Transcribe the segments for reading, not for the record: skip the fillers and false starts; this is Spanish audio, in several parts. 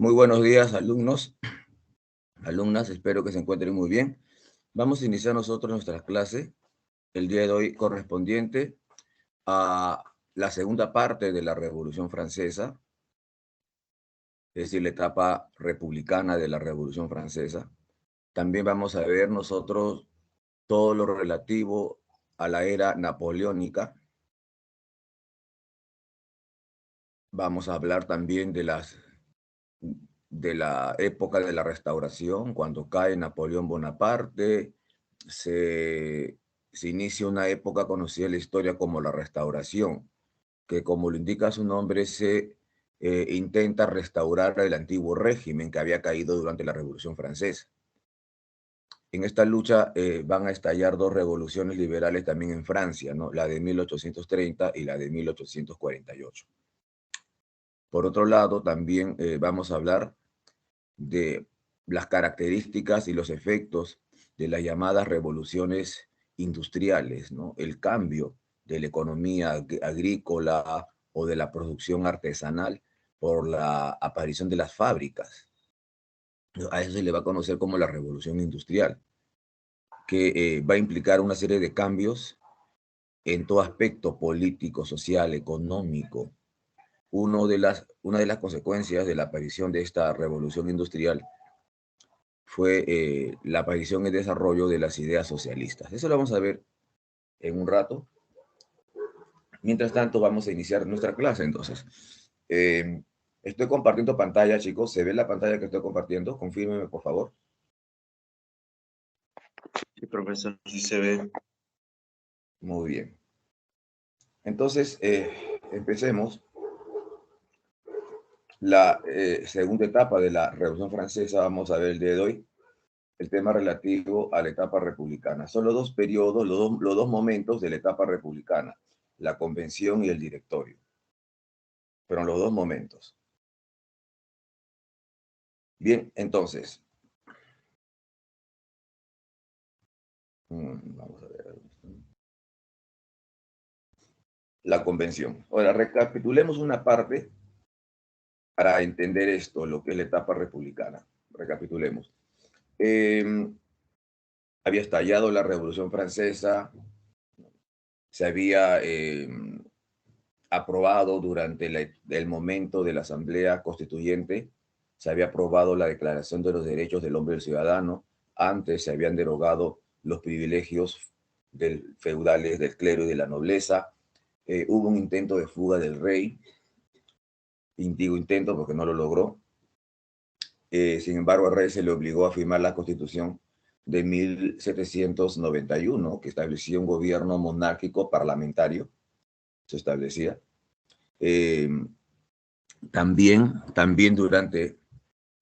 Muy buenos días, alumnos, alumnas, espero que se encuentren muy bien. Vamos a iniciar nosotros nuestra clase el día de hoy correspondiente a la segunda parte de la Revolución Francesa, es decir, la etapa republicana de la Revolución Francesa. También vamos a ver nosotros todo lo relativo a la era napoleónica. Vamos a hablar también de la época de la Restauración, cuando cae Napoleón Bonaparte, se inicia una época conocida en la historia como la Restauración, que como lo indica su nombre, se intenta restaurar el antiguo régimen que había caído durante la Revolución Francesa. En esta lucha van a estallar dos revoluciones liberales también en Francia, ¿no? La de 1830 y la de 1848. Por otro lado, también vamos a hablar de las características y los efectos de las llamadas revoluciones industriales, ¿no? El cambio de la economía agrícola o de la producción artesanal por la aparición de las fábricas. A eso se le va a conocer como la revolución industrial, que va a implicar una serie de cambios en todo aspecto político, social, económico. Una de las consecuencias de la aparición de esta revolución industrial fue la aparición y desarrollo de las ideas socialistas. Eso lo vamos a ver en un rato. Mientras tanto, vamos a iniciar nuestra clase, entonces. Estoy compartiendo pantalla, chicos. ¿Se ve la pantalla que estoy compartiendo? Confírmeme, por favor. Sí, profesor, sí se ve. Muy bien. Entonces, empecemos. La segunda etapa de la Revolución Francesa, vamos a ver el día de hoy, el tema relativo a la etapa republicana. Son los dos periodos, los dos momentos de la etapa republicana, la convención y el directorio. Fueron los dos momentos. Bien, entonces, vamos a ver. La convención. Ahora, recapitulemos una parte para entender esto, lo que es la etapa republicana. Recapitulemos. Había estallado la Revolución Francesa, se había aprobado durante el momento de la Asamblea Constituyente, se había aprobado la Declaración de los Derechos del Hombre y del Ciudadano, antes se habían derogado los privilegios feudales del clero y de la nobleza, hubo un intento de fuga del rey, digo intento porque no lo logró, sin embargo al rey se le obligó a firmar la Constitución de 1791, que establecía un gobierno monárquico parlamentario, se establecía. También durante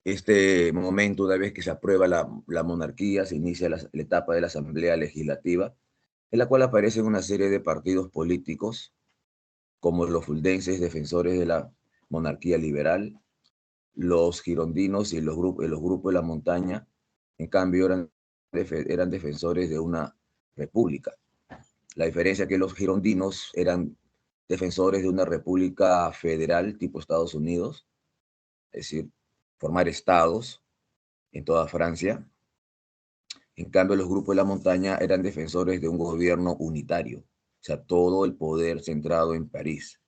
este momento, una vez que se aprueba la monarquía, se inicia la etapa de la Asamblea Legislativa, en la cual aparecen una serie de partidos políticos, como los fuldenses, defensores de la monarquía liberal, los girondinos y los grupos de la montaña, en cambio, eran defensores de una república. La diferencia es que los girondinos eran defensores de una república federal tipo Estados Unidos, es decir, formar estados en toda Francia. En cambio, los grupos de la montaña eran defensores de un gobierno unitario, o sea, todo el poder centrado en París.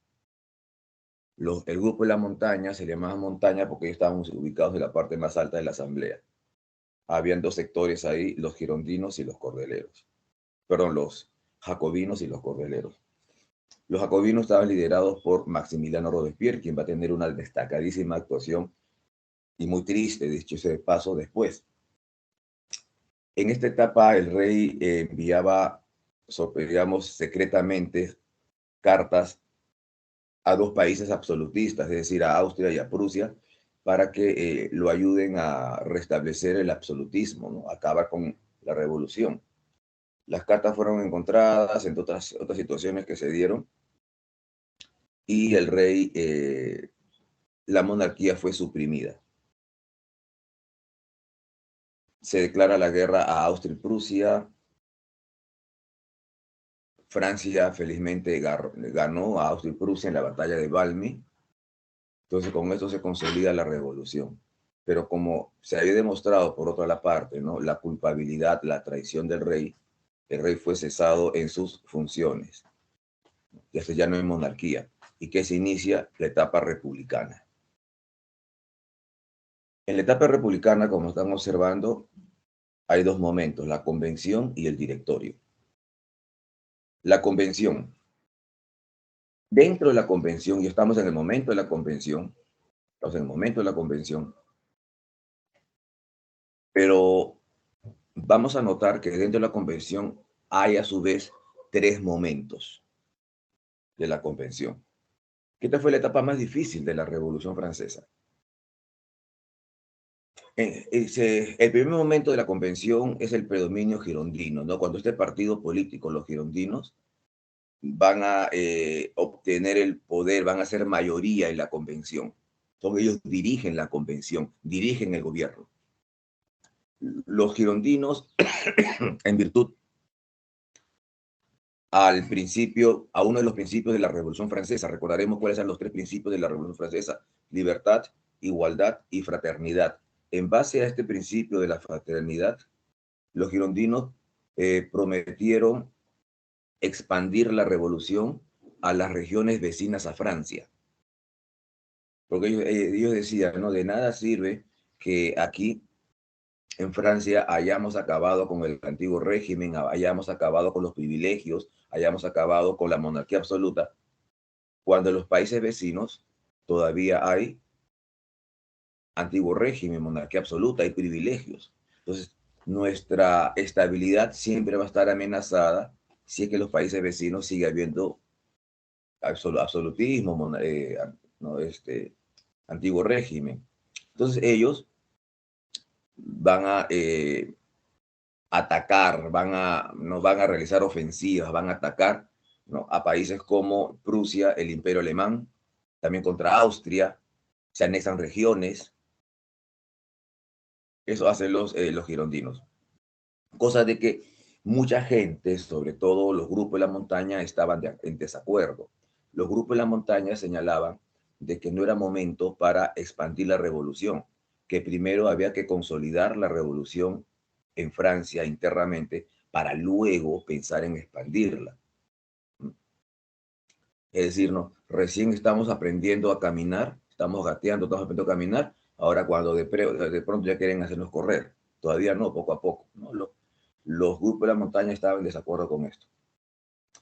El grupo de la montaña se llamaba montaña porque ellos estaban ubicados en la parte más alta de la asamblea. Habían dos sectores ahí, los girondinos y los cordeleros. Perdón, los jacobinos y los cordeleros. Los jacobinos estaban liderados por Maximiliano Robespierre, quien va a tener una destacadísima actuación y muy triste, dicho ese paso, después. En esta etapa el rey enviaba, digamos, secretamente cartas a dos países absolutistas, es decir, a Austria y a Prusia, para que lo ayuden a restablecer el absolutismo, ¿no? Acabar con la revolución. Las cartas fueron encontradas en otras situaciones que se dieron y el rey, la monarquía fue suprimida. Se declara la guerra a Austria y Prusia. Francia felizmente ganó a Austria y Prusia en la batalla de Valmy. Entonces con esto se consolida la revolución. pero como se había demostrado por otra parte, ¿no?, la culpabilidad, la traición del rey, el rey fue cesado en sus funciones. Ya no hay monarquía, y que se inicia la etapa republicana. En la etapa republicana, como están observando, hay dos momentos, la convención y el directorio. La convención. Dentro de la convención, y estamos en el momento de la convención, pero vamos a notar que dentro de la convención hay a su vez tres momentos de la convención. Esta fue la etapa más difícil de la Revolución Francesa. El primer momento de la convención es el predominio girondino, ¿no? Cuando este partido político, los girondinos, van a obtener el poder, van a ser mayoría en la convención. Son ellos dirigen la convención, dirigen el gobierno. Los girondinos, en virtud al principio, a uno de los principios de la Revolución Francesa, recordaremos cuáles son los tres principios de la Revolución Francesa: libertad, igualdad y fraternidad. En base a este principio de la fraternidad, los girondinos prometieron expandir la revolución a las regiones vecinas a Francia. Porque ellos decían, no, de nada sirve que aquí en Francia hayamos acabado con el antiguo régimen, hayamos acabado con los privilegios, hayamos acabado con la monarquía absoluta, cuando en los países vecinos todavía hay antiguo régimen, monarquía absoluta y privilegios. Entonces, nuestra estabilidad siempre va a estar amenazada si es que en los países vecinos sigue habiendo absolutismo, no, antiguo régimen. Entonces, ellos van a atacar, no van a realizar ofensivas, van a atacar, ¿no?, a países como Prusia, el Imperio Alemán, también contra Austria, se anexan regiones. Eso hacen los girondinos. Cosa de que mucha gente, sobre todo los grupos de la montaña, estaban en desacuerdo. Los grupos de la montaña señalaban de que no era momento para expandir la revolución, que primero había que consolidar la revolución en Francia internamente para luego pensar en expandirla. Es decir, no, recién estamos aprendiendo a caminar, estamos gateando, estamos aprendiendo a caminar, ahora cuando de pronto ya quieren hacernos correr. Todavía no, poco a poco, ¿no? Los grupos de la montaña estaban en desacuerdo con esto.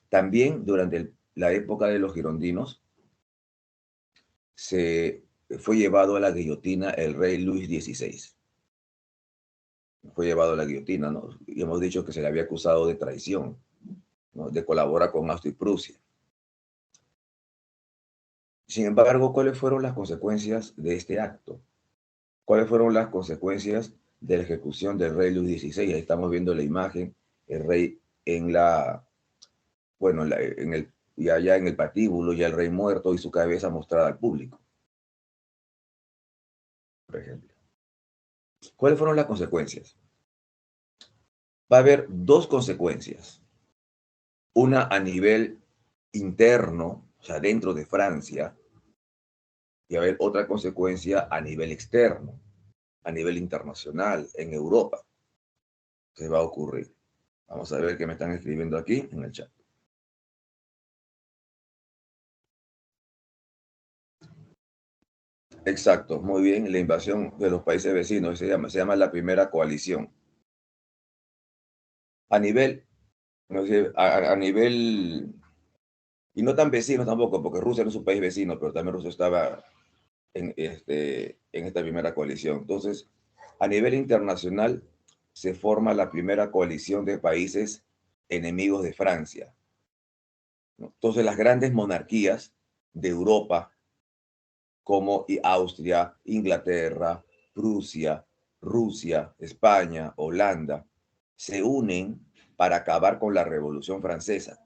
También durante la época de los girondinos se fue llevado a la guillotina el rey Luis XVI. Fue llevado a la guillotina, ¿no? Y hemos dicho que se le había acusado de traición, ¿no?, de colaborar con Austria y Prusia. Sin embargo, ¿cuáles fueron las consecuencias de este acto? ¿Cuáles fueron las consecuencias de la ejecución del rey Luis XVI? Ahí estamos viendo la imagen, el rey en la, bueno, y allá en el patíbulo, ya el rey muerto y su cabeza mostrada al público, por ejemplo. ¿Cuáles fueron las consecuencias? Va a haber dos consecuencias. Una a nivel interno, o sea, dentro de Francia, y va a haber otra consecuencia a nivel externo, a nivel internacional, en Europa, que va a ocurrir. Vamos a ver qué me están escribiendo aquí en el chat. Exacto, muy bien, la invasión de los países vecinos se llama la primera coalición. A nivel, no sé, a nivel, y no tan vecinos tampoco, porque Rusia no es un país vecino, pero también Rusia estaba en esta primera coalición. Entonces, a nivel internacional se forma la primera coalición de países enemigos de Francia, ¿no? Entonces, las grandes monarquías de Europa, como Austria, Inglaterra, Prusia, Rusia, España, Holanda, se unen para acabar con la Revolución Francesa.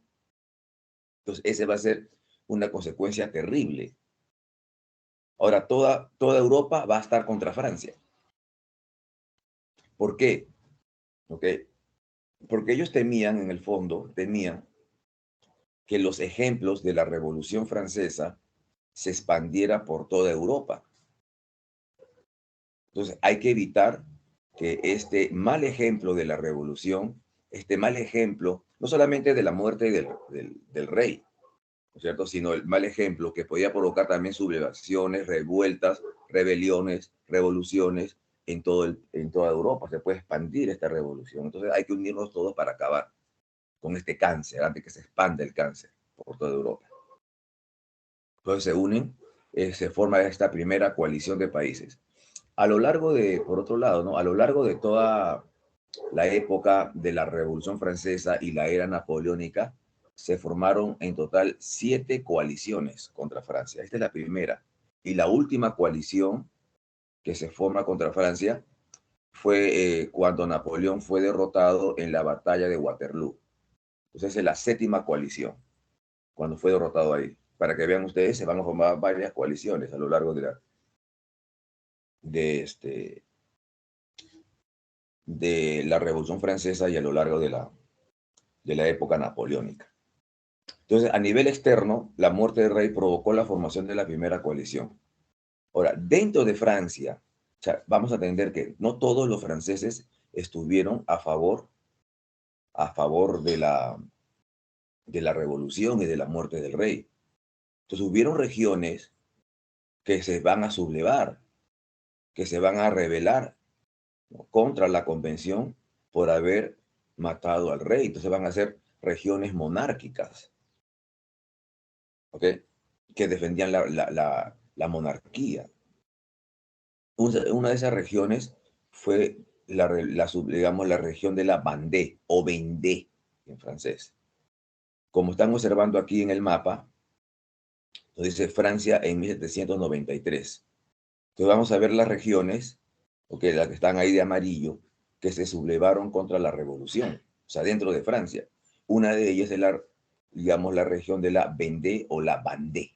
Entonces, esa va a ser una consecuencia terrible. Ahora, toda Europa va a estar contra Francia. ¿Por qué? ¿Okay? Porque ellos temían, en el fondo, temían que los ejemplos de la Revolución Francesa se expandiera por toda Europa. Entonces hay que evitar que este mal ejemplo de la revolución, este mal ejemplo, no solamente de la muerte del rey, ¿no es cierto?, sino el mal ejemplo que podía provocar también sublevaciones, revueltas, rebeliones, revoluciones en toda Europa. Se puede expandir esta revolución. Entonces hay que unirnos todos para acabar con este cáncer, antes que se expanda el cáncer por toda Europa. Entonces se unen, se forma esta primera coalición de países. A lo largo de, por otro lado, ¿no?, a lo largo de toda la época de la Revolución Francesa y la era napoleónica, se formaron en total 7 coaliciones contra Francia. Esta es la primera. Y la última coalición que se forma contra Francia fue cuando Napoleón fue derrotado en la batalla de Waterloo. Entonces es la 7ª coalición, cuando fue derrotado ahí. Para que vean ustedes, se van a formar varias coaliciones a lo largo de la Revolución Francesa y a lo largo de la época napoleónica. Entonces, a nivel externo, la muerte del rey provocó la formación de la primera coalición. Ahora, dentro de Francia, o sea, vamos a entender que no todos los franceses estuvieron a favor de la revolución y de la muerte del rey. Entonces, hubieron regiones que se van a sublevar, que se van a rebelar, ¿no?, contra la convención por haber matado al rey. Entonces van a ser regiones monárquicas, ¿ok?, que defendían la monarquía. Una de esas regiones fue digamos, la región de la Vendée o Vendée en francés. Como están observando aquí en el mapa, dice Francia en 1793. Entonces vamos a ver las regiones, okay, las que están ahí de amarillo, que se sublevaron contra la revolución, o sea, dentro de Francia. Una de ellas es digamos, la región de la Vendée o la Vendée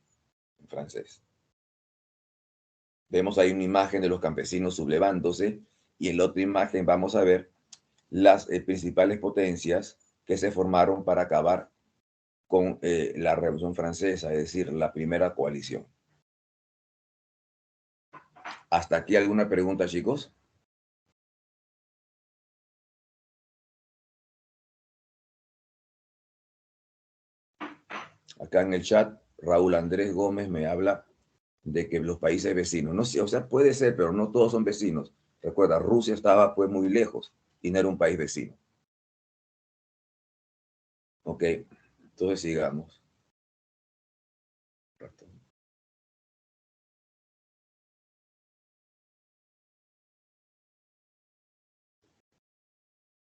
en francés. Vemos ahí una imagen de los campesinos sublevándose y en la otra imagen vamos a ver las principales potencias que se formaron para acabar con la Revolución Francesa, es decir, la primera coalición. ¿Hasta aquí alguna pregunta, chicos? Acá en el chat, Raúl Andrés Gómez me habla de que los países vecinos, no sé, o sea, puede ser, pero no todos son vecinos. Recuerda, Rusia estaba pues muy lejos y no era un país vecino. Ok, entonces sigamos.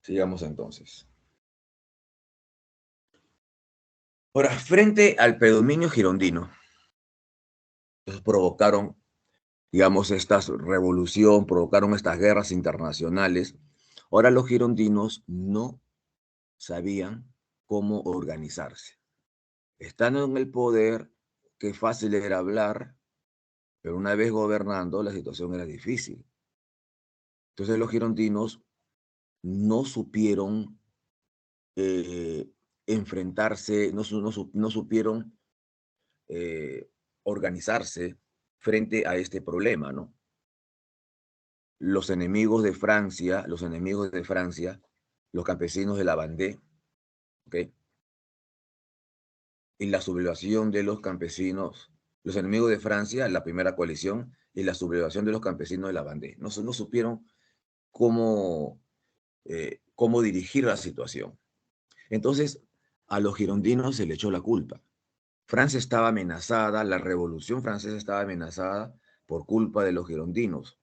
Sigamos entonces. Ahora, frente al predominio girondino, provocaron, digamos, esta revolución, provocaron estas guerras internacionales. Ahora los girondinos no sabían cómo organizarse. Estando en el poder, qué fácil era hablar, pero una vez gobernando la situación era difícil. Entonces los girondinos no supieron enfrentarse, no supieron organizarse frente a este problema, ¿no? Los enemigos de Francia, los campesinos de la Vendée, ¿ok?, y la sublevación de los campesinos, los enemigos de Francia, la primera coalición, y la sublevación de los campesinos de la Vendée. No supieron cómo dirigir la situación. Entonces, a los girondinos se le echó la culpa. Francia estaba amenazada, la Revolución Francesa estaba amenazada por culpa de los girondinos,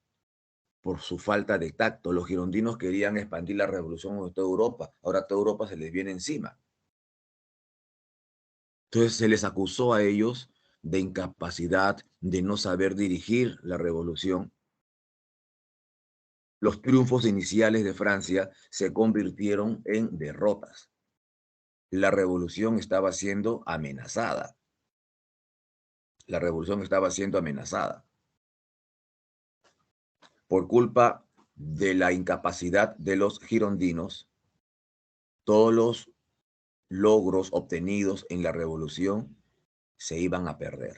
por su falta de tacto. Los girondinos querían expandir la revolución en toda Europa. Ahora toda Europa se les viene encima. Entonces se les acusó a ellos de incapacidad, de no saber dirigir la revolución. Los triunfos iniciales de Francia se convirtieron en derrotas. La revolución estaba siendo amenazada. La revolución estaba siendo amenazada por culpa de la incapacidad de los girondinos. Todos los logros obtenidos en la revolución se iban a perder.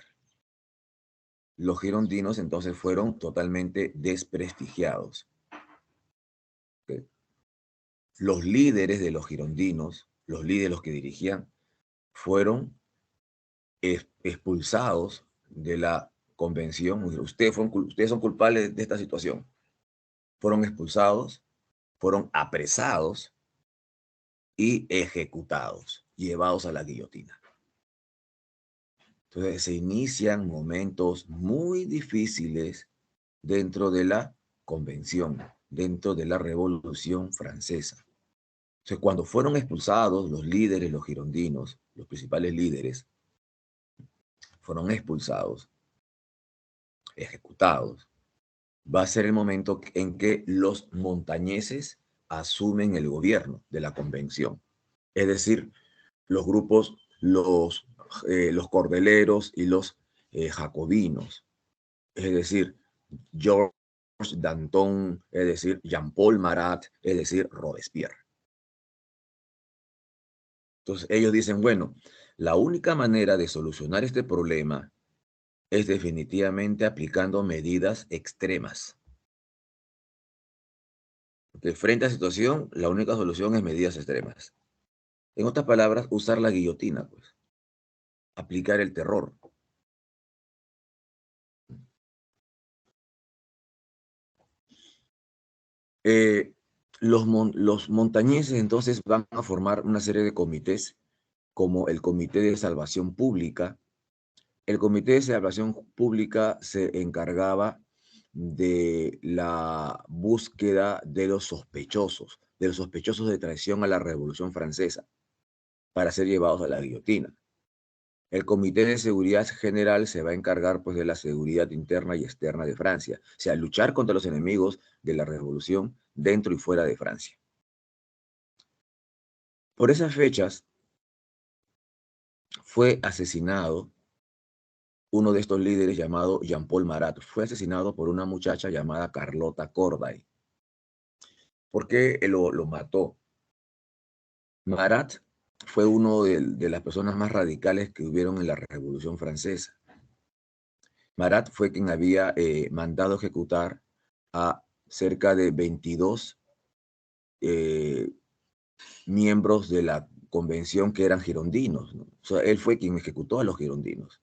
los girondinos entonces fueron totalmente desprestigiados. ¿Ok? Los líderes de los girondinos, los líderes los que dirigían, fueron expulsados de la convención. Ustedes son culpables de esta situación. Fueron expulsados, fueron apresados y ejecutados, llevados a la guillotina. Entonces se inician momentos muy difíciles dentro de la convención, dentro de la Revolución Francesa. Entonces, cuando fueron expulsados los líderes, los girondinos, los principales líderes, fueron expulsados, ejecutados, va a ser el momento en que los montañeses asumen el gobierno de la convención. Es decir, los grupos, los cordeleros y los jacobinos. Es decir, Georges Danton, es decir, Jean-Paul Marat, es decir, Robespierre. Entonces ellos dicen, bueno, la única manera de solucionar este problema es definitivamente aplicando medidas extremas. Porque frente a la situación, la única solución es medidas extremas. En otras palabras, usar la guillotina, pues, aplicar el terror. Los montañeses entonces van a formar una serie de comités, como el Comité de Salvación Pública. El Comité de Salvación Pública se encargaba de la búsqueda de los sospechosos de traición a la Revolución Francesa, para ser llevados a la guillotina. El Comité de Seguridad General se va a encargar pues de la seguridad interna y externa de Francia, o sea, luchar contra los enemigos de la revolución dentro y fuera de Francia. Por esas fechas fue asesinado uno de estos líderes llamado Jean-Paul Marat. Fue asesinado por una muchacha llamada Carlota Corday. ¿Por qué lo mató? Marat fue uno de las personas más radicales que hubieron en la Revolución Francesa. Marat fue quien había mandado ejecutar a cerca de 22 miembros de la convención que eran girondinos, ¿no? O sea, él fue quien ejecutó a los girondinos.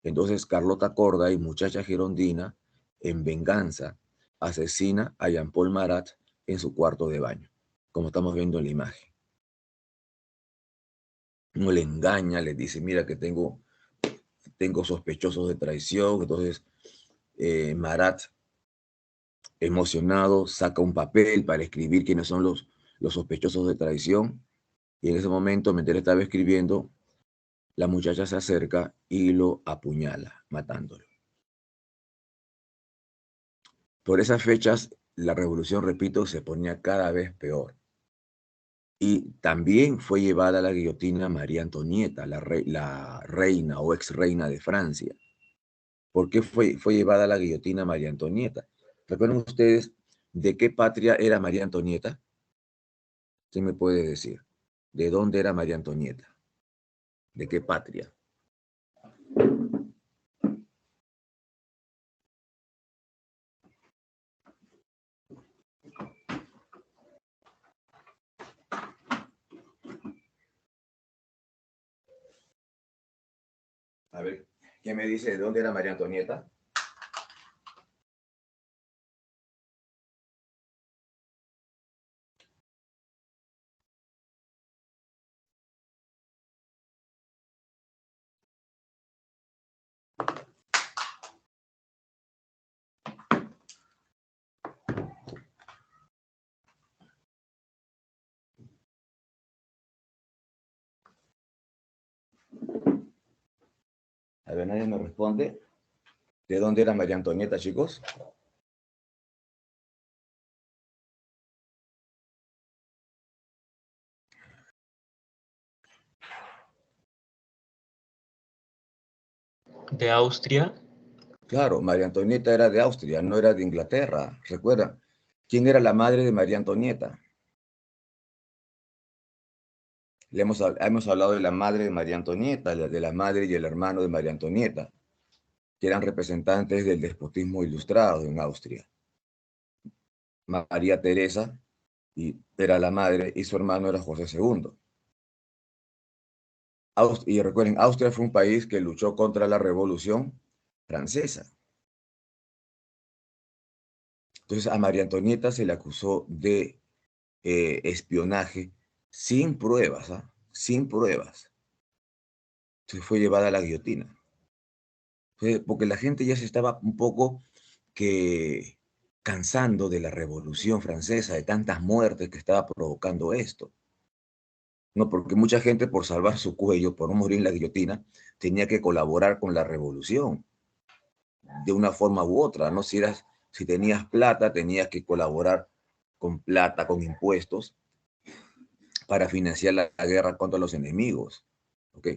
Entonces, Carlota Corday, muchacha girondina, en venganza, asesina a Jean-Paul Marat en su cuarto de baño, como estamos viendo en la imagen. No le engaña, le dice, mira que tengo sospechosos de traición. Entonces, Marat, emocionado, saca un papel para escribir quiénes son los sospechosos de traición. Y en ese momento, mientras él estaba escribiendo, la muchacha se acerca y lo apuñala, matándolo. Por esas fechas, la revolución, repito, se ponía cada vez peor. Y también fue llevada a la guillotina María Antonieta, la reina o ex reina de Francia. ¿Por qué fue llevada a la guillotina María Antonieta? ¿Recuerdan ustedes de qué patria era María Antonieta? ¿Quién me puede decir? ¿De dónde era María Antonieta? ¿De qué patria? A ver, ¿quién me dice de dónde era María Antonieta? A ver, nadie me responde. ¿De dónde era María Antonieta, chicos? ¿De Austria? Claro, María Antonieta era de Austria, no era de Inglaterra. ¿Recuerdan? ¿Quién era la madre de María Antonieta? Hemos hablado de la madre de María Antonieta, de la madre y el hermano de María Antonieta. que eran representantes del despotismo ilustrado en Austria. María Teresa era la madre y su hermano era José II. Y recuerden, Austria fue un país que luchó contra la Revolución Francesa. Entonces a María Antonieta se le acusó de espionaje sin pruebas, ¿ah? Sin pruebas. Entonces fue llevada a la guillotina. Porque la gente ya se estaba un poco que cansando de la Revolución Francesa, de tantas muertes que estaba provocando esto. No, porque mucha gente por salvar su cuello, por no morir en la guillotina, tenía que colaborar con la revolución de una forma u otra, ¿no? Si tenías plata, tenías que colaborar con plata, con impuestos, para financiar la guerra contra los enemigos, ¿ok?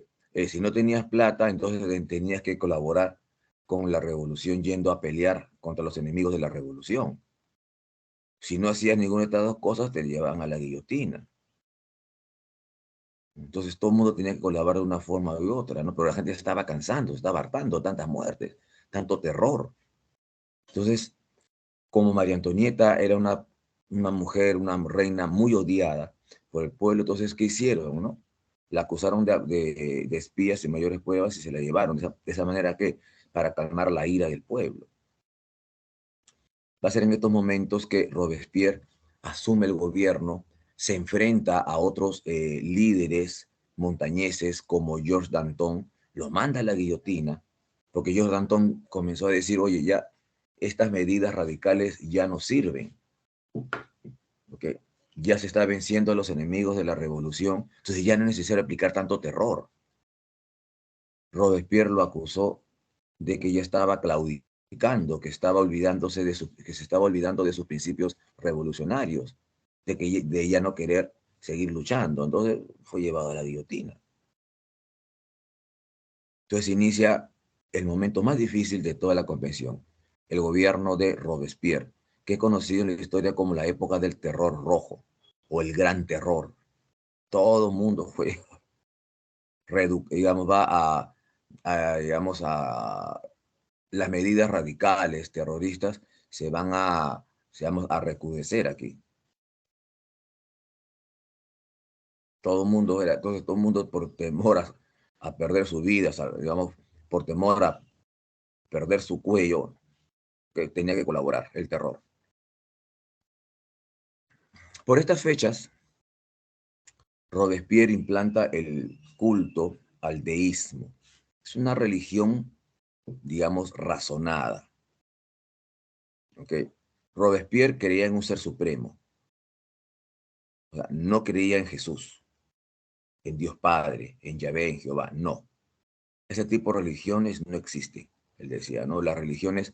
Si no tenías plata, entonces tenías que colaborar con la revolución yendo a pelear contra los enemigos de la revolución. Si no hacías ninguna de estas dos cosas, te llevaban a la guillotina. Entonces todo el mundo tenía que colaborar de una forma u otra, ¿no? Pero la gente se estaba cansando, estaba hartando tantas muertes, tanto terror. Entonces, como María Antonieta era una mujer, una reina muy odiada por el pueblo, entonces, ¿qué hicieron, no? La acusaron de espías sin mayores pruebas y se la llevaron. De esa manera que, para calmar la ira del pueblo. Va a ser en estos momentos que Robespierre asume el gobierno, se enfrenta a otros líderes montañeses como Georges Danton, lo manda a la guillotina, porque Georges Danton comenzó a decir, oye, ya estas medidas radicales ya no sirven, porque ya se está venciendo a los enemigos de la revolución, entonces ya no es necesario aplicar tanto terror. Robespierre lo acusó de que ya estaba claudicando, que se estaba olvidando de sus principios revolucionarios, de ya no querer seguir luchando. Entonces fue llevado a la guillotina. Entonces inicia el momento más difícil de toda la convención, el gobierno de Robespierre, que es conocido en la historia como la época del terror rojo o el gran terror. Todo el mundo fue, digamos, digamos, a las medidas radicales, terroristas, se van a recudecer aquí. Entonces todo el mundo por temor a perder su vida, digamos, por temor a perder su cuello, que tenía que colaborar, el terror. Por estas fechas, Robespierre implanta el culto al deísmo. Es una religión, digamos, razonada. ¿Okay? Robespierre creía en un ser supremo. O sea, no creía en Jesús, en Dios Padre, en Yahvé, en Jehová. No. Ese tipo de religiones no existen. Él decía, ¿no? Las religiones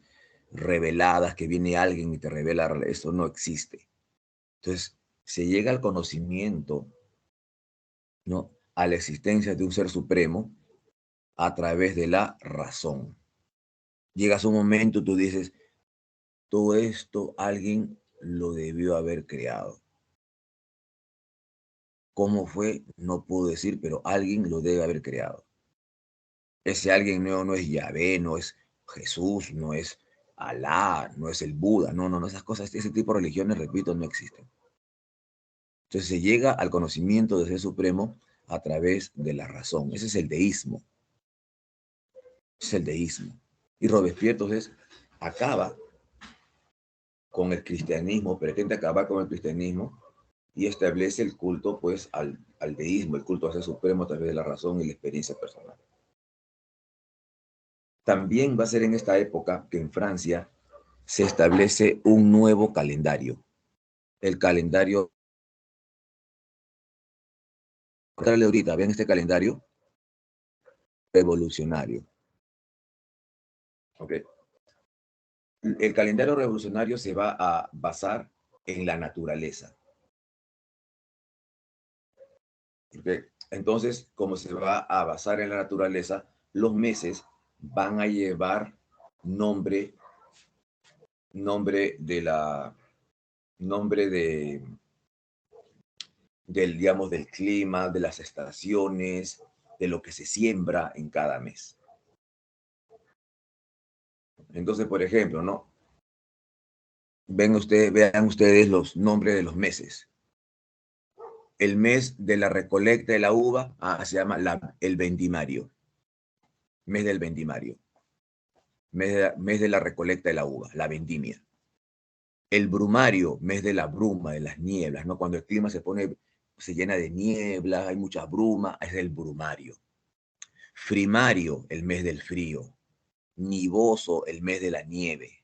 reveladas, que viene alguien y te revela, eso no existe. Entonces, se llega al conocimiento, ¿no? A la existencia de un ser supremo a través de la razón. Llegas a un momento, tú dices, todo esto alguien lo debió haber creado. ¿Cómo fue? No puedo decir, pero alguien lo debe haber creado. Ese alguien no es Yahvé, no es Jesús, no es Alá, no es el Buda, no, esas cosas, ese tipo de religiones, repito, no existen. Entonces se llega al conocimiento del Ser Supremo a través de la razón. Ese es el deísmo. Es el deísmo. Y Robespierre entonces acaba con el cristianismo, pretende acabar con el cristianismo y establece el culto pues al deísmo, el culto al Ser Supremo a través de la razón y la experiencia personal. También va a ser en esta época que en Francia se establece un nuevo calendario. El calendario, ahorita, vean este calendario revolucionario. Okay. El calendario revolucionario se va a basar en la naturaleza. Okay. Entonces, como se va a basar en la naturaleza, los meses van a llevar nombre, nombre de la, nombre digamos, del clima, de las estaciones, de lo que se siembra en cada mes. Entonces, por ejemplo, ¿no? Vean ustedes los nombres de los meses. El mes de la recolecta de la uva se llama el vendimario. Mes del vendimario. Mes de la recolecta de la uva, la vendimia. El brumario, mes de la bruma, de las nieblas, ¿no? Cuando el clima se llena de nieblas, hay mucha bruma, es el brumario. Frimario, el mes del frío. Nivoso, el mes de la nieve.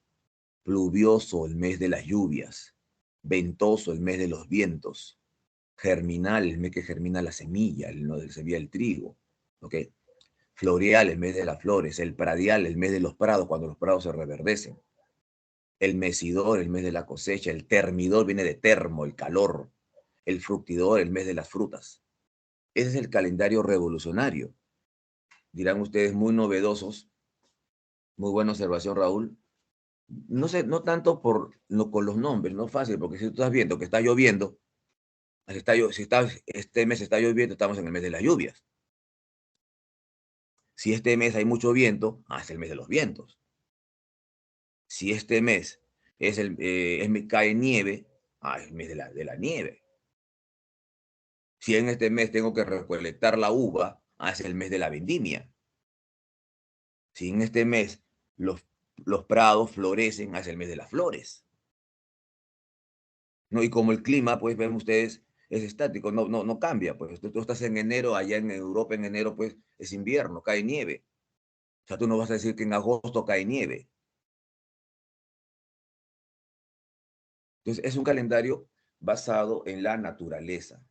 Pluvioso, el mes de las lluvias. Ventoso, el mes de los vientos. Germinal, el mes que germina la semilla, el trigo. ¿Ok? Floreal, el mes de las flores. El pradial, el mes de los prados, cuando los prados se reverdecen. El mesidor, el mes de la cosecha. El termidor viene de termo, el calor. El fructidor, el mes de las frutas. Ese es el calendario revolucionario. Dirán ustedes, muy novedosos. Muy buena observación, Raúl. No sé, no tanto con los nombres, no es fácil, porque si tú estás viendo que está lloviendo, este mes está lloviendo, estamos en el mes de las lluvias. Si este mes hay mucho viento, es el mes de los vientos. Si este mes cae nieve, es el mes de la nieve. Si en este mes tengo que recolectar la uva, es el mes de la vendimia. Si en este mes los prados florecen, es el mes de las flores. ¿No? Y como el clima, pues ven ustedes, es estático, no cambia. Pues tú estás en enero, allá en Europa en enero, pues es invierno, cae nieve. O sea, tú no vas a decir que en agosto cae nieve. Entonces, es un calendario basado en la naturaleza.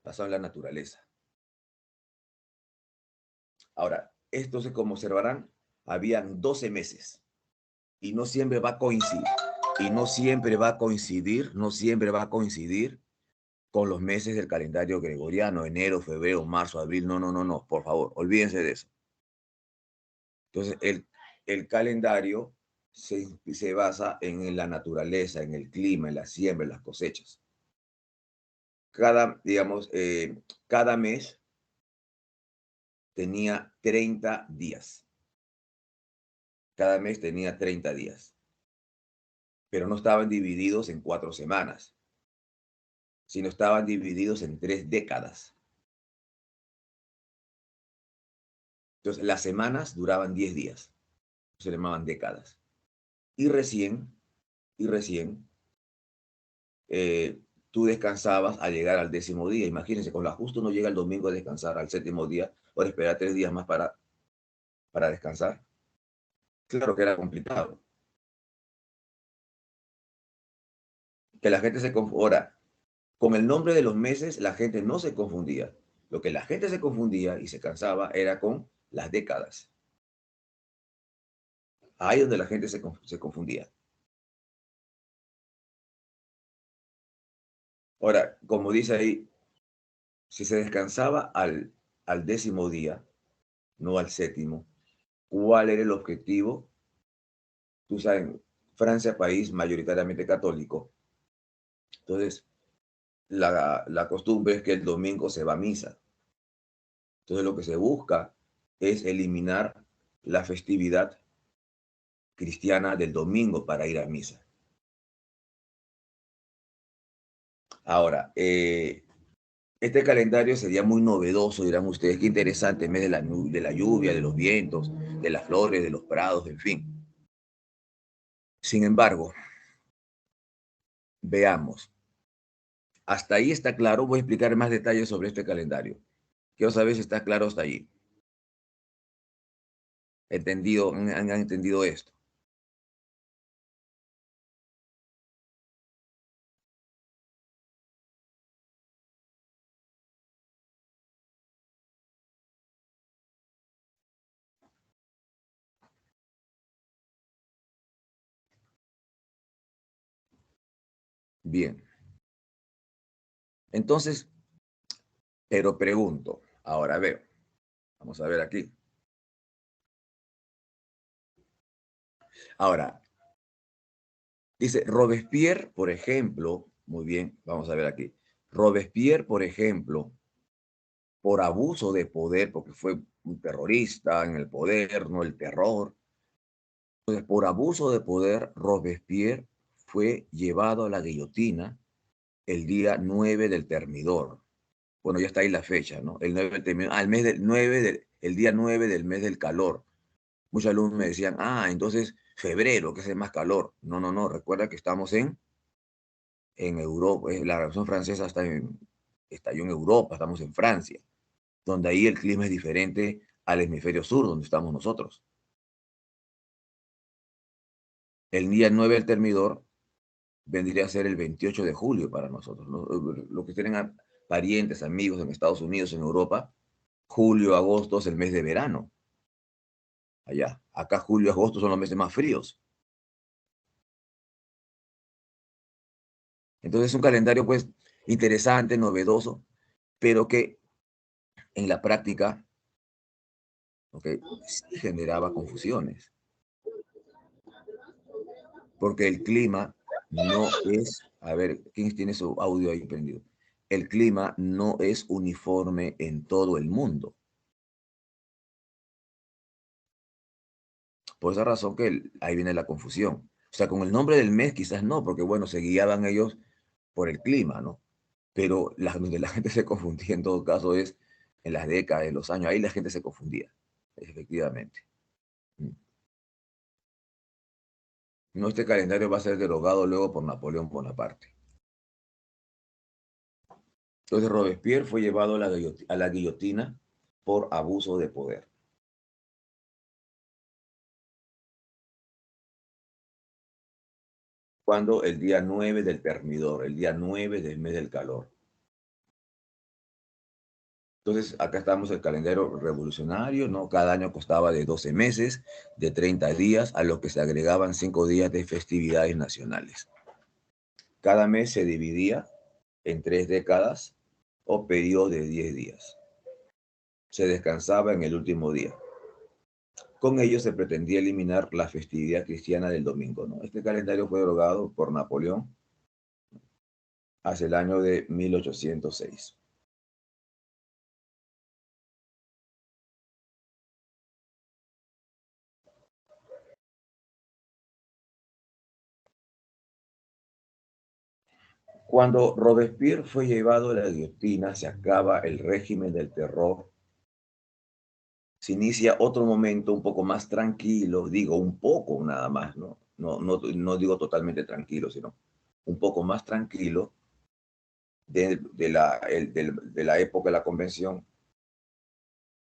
Basado en la naturaleza. Ahora, estos, como observarán, habían 12 meses. Y no siempre va a coincidir. Y no siempre va a coincidir, no siempre va a coincidir con los meses del calendario gregoriano, enero, febrero, marzo, abril. No, por favor, olvídense de eso. Entonces, el calendario se basa en la naturaleza, en el clima, en la siembra, en las cosechas. Cada mes tenía 30 días. Cada mes tenía 30 días. Pero no estaban divididos en 4 semanas, sino estaban divididos en 3 décadas. Entonces, las semanas duraban 10 días. Se llamaban décadas. Y recién, tú descansabas al llegar al 10º día. Imagínense, con lo justo uno llega el domingo a descansar, al 7º día, o esperar 3 días más para descansar. Claro que era complicado. Que la gente se confundía. Con el nombre de los meses, la gente no se confundía. Lo que la gente se confundía y se cansaba era con las décadas. Ahí donde la gente se confundía. Ahora, como dice ahí, si se descansaba al 10º día, no al 7º, ¿cuál era el objetivo? Tú sabes, Francia, país mayoritariamente católico. Entonces, la costumbre es que el domingo se va a misa. Entonces, lo que se busca es eliminar la festividad cristiana del domingo para ir a misa. Ahora, este calendario sería muy novedoso, dirán ustedes, qué interesante, en vez de la lluvia, de los vientos, de las flores, de los prados, en fin. Sin embargo, veamos. Hasta ahí está claro. Voy a explicar más detalles sobre este calendario. Quiero saber si está claro hasta allí. ¿Han entendido esto? Bien. Entonces, pero pregunto, ahora veo, vamos a ver aquí. Ahora, dice Robespierre, por ejemplo, muy bien, vamos a ver aquí. Robespierre, por ejemplo, por abuso de poder, porque fue un terrorista en el poder, no el terror, Entonces, por abuso de poder, Robespierre fue llevado a la guillotina el día 9 del Termidor. Bueno, ya está ahí la fecha, ¿no? El 9 del Termidor, el mes del 9 el día 9 del mes del calor. Muchos alumnos me decían, entonces febrero, que hace más calor. No, no, no, recuerda que estamos en Europa, la Revolución Francesa estalló en Europa, estamos en Francia, donde ahí el clima es diferente al hemisferio sur, donde estamos nosotros. El día 9 del Termidor vendría a ser el 28 de julio para nosotros, ¿no? Los que tienen parientes, amigos en Estados Unidos, en Europa, julio, agosto es el mes de verano. Allá, acá julio, agosto son los meses más fríos. Entonces es un calendario pues interesante, novedoso, pero que en la práctica, okay, sí generaba confusiones, porque el clima no es, a ver, ¿quién tiene su audio ahí prendido? El clima no es uniforme en todo el mundo. Por esa razón que ahí viene la confusión. O sea, con el nombre del mes quizás no, porque bueno, se guiaban ellos por el clima, ¿no? Pero donde la gente se confundía en todo caso es en las décadas, en los años, ahí la gente se confundía, efectivamente. Mm. No, este calendario va a ser derogado luego por Napoleón Bonaparte. Entonces Robespierre fue llevado a la guillotina por abuso de poder. Cuando el día 9 del Termidor, el día 9 del mes del calor. Entonces, acá estamos el calendario revolucionario, ¿no? Cada año constaba de 12 meses, de 30 días, a los que se agregaban 5 días de festividades nacionales. Cada mes se dividía en 3 décadas o periodos de 10 días. Se descansaba en el último día. Con ello se pretendía eliminar la festividad cristiana del domingo, ¿no? Este calendario fue derogado por Napoleón hacia el año de 1806. Cuando Robespierre fue llevado a la guillotina, se acaba el régimen del terror. Se inicia otro momento un poco más tranquilo, digo un poco nada más, ¿no? No digo totalmente tranquilo, sino un poco más tranquilo de la época de la convención,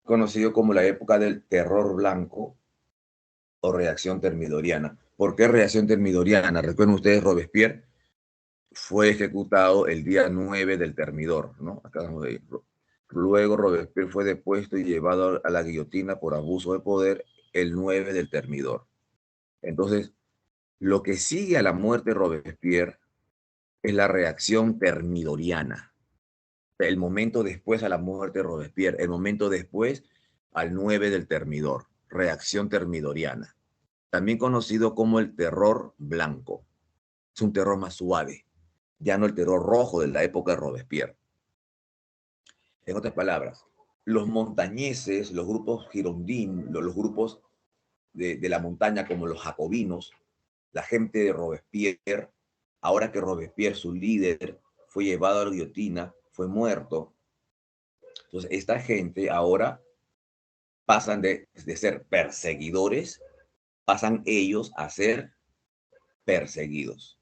conocido como la época del terror blanco o reacción termidoriana. ¿Por qué reacción termidoriana? Recuerden ustedes, Robespierre fue ejecutado el día 9 del Termidor, ¿no? Acá vamos de ir. Luego Robespierre fue depuesto y llevado a la guillotina por abuso de poder el 9 del Termidor. Entonces, lo que sigue a la muerte de Robespierre es la reacción termidoriana. El momento después a la muerte de Robespierre, el momento después al 9 del Termidor, reacción termidoriana. También conocido como el terror blanco. Es un terror más suave, ya no el terror rojo de la época de Robespierre. En otras palabras, los montañeses, los grupos girondín, los grupos de la montaña como los jacobinos, la gente de Robespierre, ahora que Robespierre, su líder, fue llevado a la guillotina, fue muerto. Entonces, esta gente ahora pasan de ser perseguidores, pasan ellos a ser perseguidos.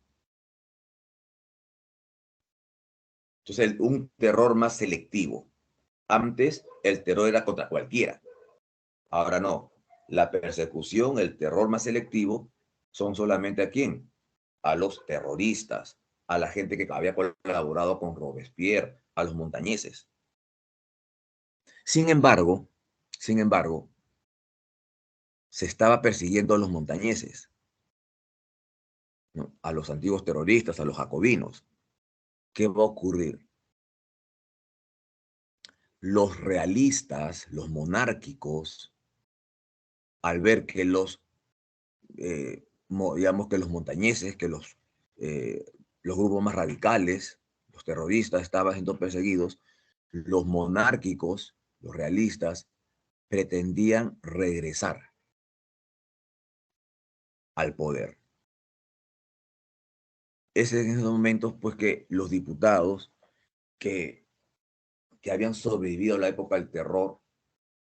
Entonces, un terror más selectivo. Antes, el terror era contra cualquiera. Ahora no. La persecución, el terror más selectivo, son solamente a quién? A los terroristas, a la gente que había colaborado con Robespierre, a los montañeses. Sin embargo, sin embargo, se estaba persiguiendo a los montañeses, ¿no? A los antiguos terroristas, a los jacobinos. ¿Qué va a ocurrir? Los realistas, los monárquicos, al ver que digamos que los montañeses, que los grupos más radicales, los terroristas estaban siendo perseguidos, los monárquicos, los realistas, pretendían regresar. al poder. Es en esos momentos pues que los diputados que habían sobrevivido a la época del terror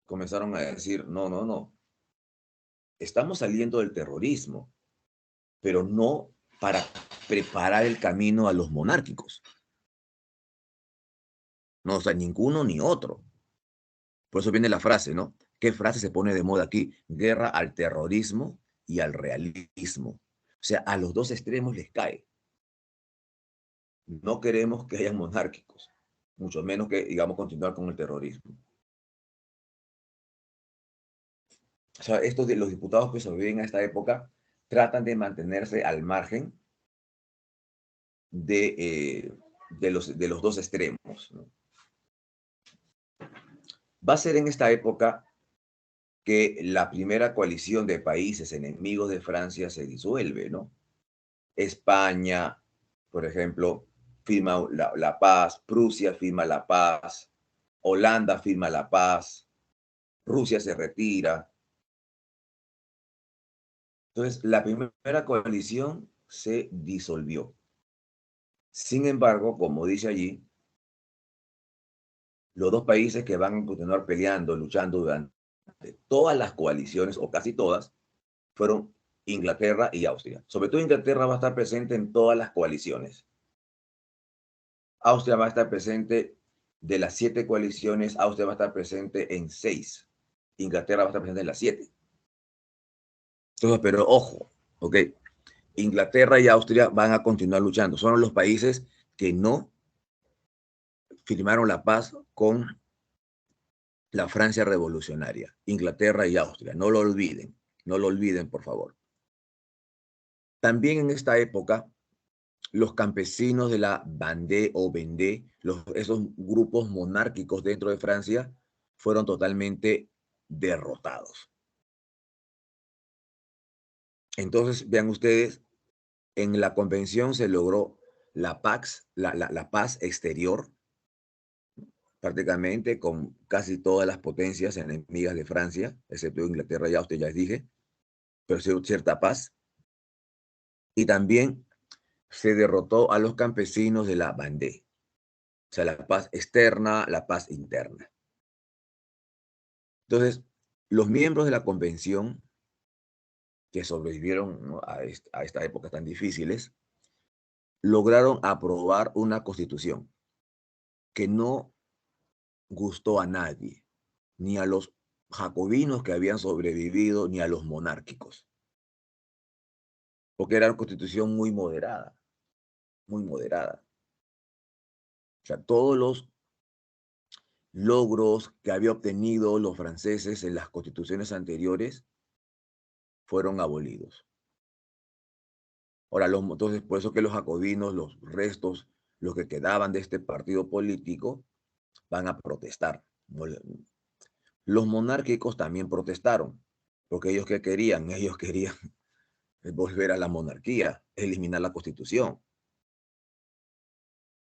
comenzaron a decir, no, no, no, estamos saliendo del terrorismo, pero no para preparar el camino a los monárquicos. No, o sea, ninguno ni otro. Por eso viene la frase, ¿no? ¿Qué frase se pone de moda aquí? Guerra al terrorismo y al realismo. O sea, a los dos extremos les cae. No queremos que hayan monárquicos, mucho menos que, digamos, continuar con el terrorismo. O sea, estos de los diputados que sobreviven a esta época tratan de mantenerse al margen de los dos extremos, ¿no? Va a ser en esta época que la primera coalición de países enemigos de Francia se disuelve, ¿no? España, por ejemplo, firma la paz, Prusia firma la paz, Holanda firma la paz, Rusia se retira. Entonces, la primera coalición se disolvió. Sin embargo, como dice allí, los dos países que van a continuar peleando, luchando durante todas las coaliciones, o casi todas, fueron Inglaterra y Austria. Sobre todo Inglaterra va a estar presente en todas las coaliciones. Austria va a estar presente de las 7 coaliciones, Austria va a estar presente en 6. Inglaterra va a estar presente en las 7. Entonces, pero ojo, ¿ok? Inglaterra y Austria van a continuar luchando. Son los países que no firmaron la paz con la Francia revolucionaria, Inglaterra y Austria. No lo olviden, por favor. También en esta época, los campesinos de la Vendée o Vendée, esos grupos monárquicos dentro de Francia, fueron totalmente derrotados. Entonces, vean ustedes, en la convención se logró la paz exterior, prácticamente con casi todas las potencias enemigas de Francia, excepto Inglaterra y Austria, ya les dije, pero cierta paz. Y también se derrotó a los campesinos de la Vendée. O sea, la paz externa, la paz interna. Entonces, los miembros de la convención que sobrevivieron, ¿no?, a esta época tan difíciles, lograron aprobar una constitución que no gustó a nadie, ni a los jacobinos que habían sobrevivido, ni a los monárquicos, porque era una constitución muy moderada, muy moderada. O sea, todos los logros que había obtenido los franceses en las constituciones anteriores fueron abolidos. Ahora, entonces, por eso que los jacobinos, los restos, los que quedaban de este partido político, van a protestar. Los monárquicos también protestaron, porque ellos ¿qué querían? Ellos querían volver a la monarquía, eliminar la constitución.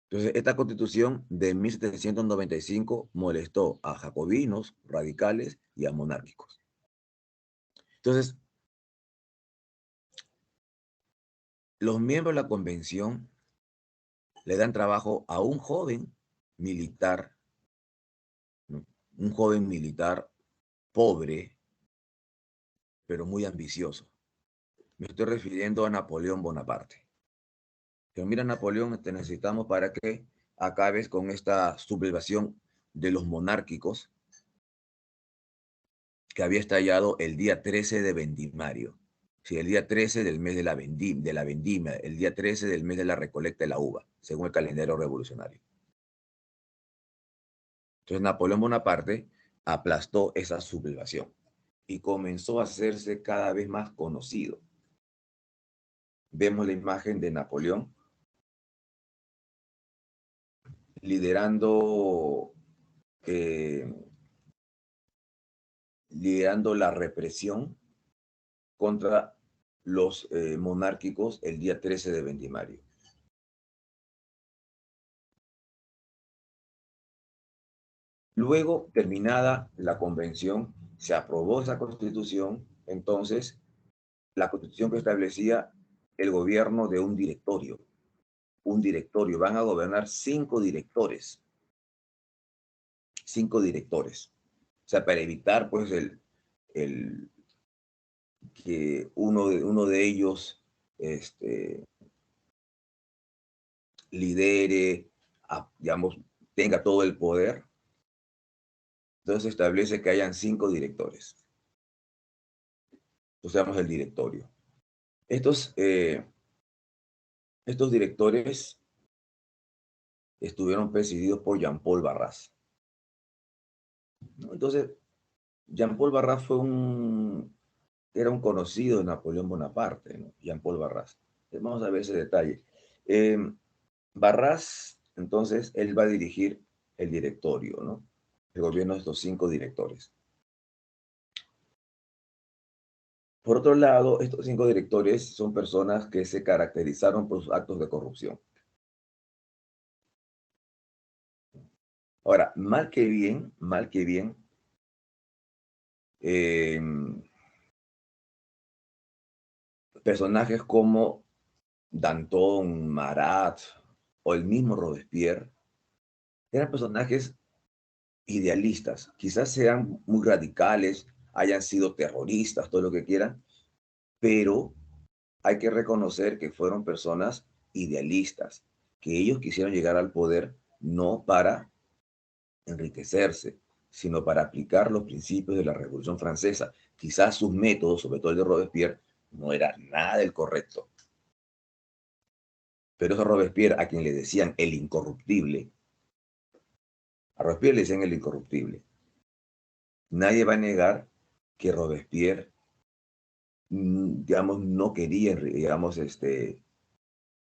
Entonces, esta constitución de 1795 molestó a jacobinos, radicales y a monárquicos. Entonces, los miembros de la convención le dan trabajo a un joven militar, ¿no?, un joven militar pobre, pero muy ambicioso. Me estoy refiriendo a Napoleón Bonaparte. Pero mira, Napoleón, te necesitamos para que acabes con esta sublevación de los monárquicos que había estallado el día 13 de Vendimario. Sí, el día 13 del mes de la vendimia, el día 13 del mes de la recolecta de la uva, según el calendario revolucionario. Entonces, Napoleón Bonaparte aplastó esa sublevación y comenzó a hacerse cada vez más conocido. Vemos la imagen de Napoleón liderando, eh, liderando la represión contra los monárquicos el día 13 de Vendimario. Luego, terminada la convención, se aprobó esa constitución, entonces la Constitución que establecía el gobierno de un directorio. Un directorio, van a gobernar 5 directores. 5 directores. O sea, para evitar, pues, el que uno de ellos lidere, digamos, tenga todo el poder. Entonces se establece que hayan 5 directores. Usamos el directorio. Estos directores estuvieron presididos por Jean-Paul Barras, ¿no? Entonces, Jean-Paul Barras era un conocido de Napoleón Bonaparte, ¿no? Jean-Paul Barras. Vamos a ver ese detalle. Barras, entonces, él va a dirigir el directorio, ¿no? El gobierno de estos 5 directores. Por otro lado, estos 5 directores son personas que se caracterizaron por sus actos de corrupción. Ahora, mal que bien, eh, personajes como Danton, Marat o el mismo Robespierre eran personajes idealistas. Quizás sean muy radicales, hayan sido terroristas, todo lo que quieran, pero hay que reconocer que fueron personas idealistas, que ellos quisieron llegar al poder no para enriquecerse, sino para aplicar los principios de la Revolución Francesa. Quizás sus métodos, sobre todo el de Robespierre, no era nada del correcto. Pero eso a Robespierre, a quien le decían el incorruptible, a Robespierre le decían el incorruptible. Nadie va a negar que Robespierre, digamos, no quería, digamos,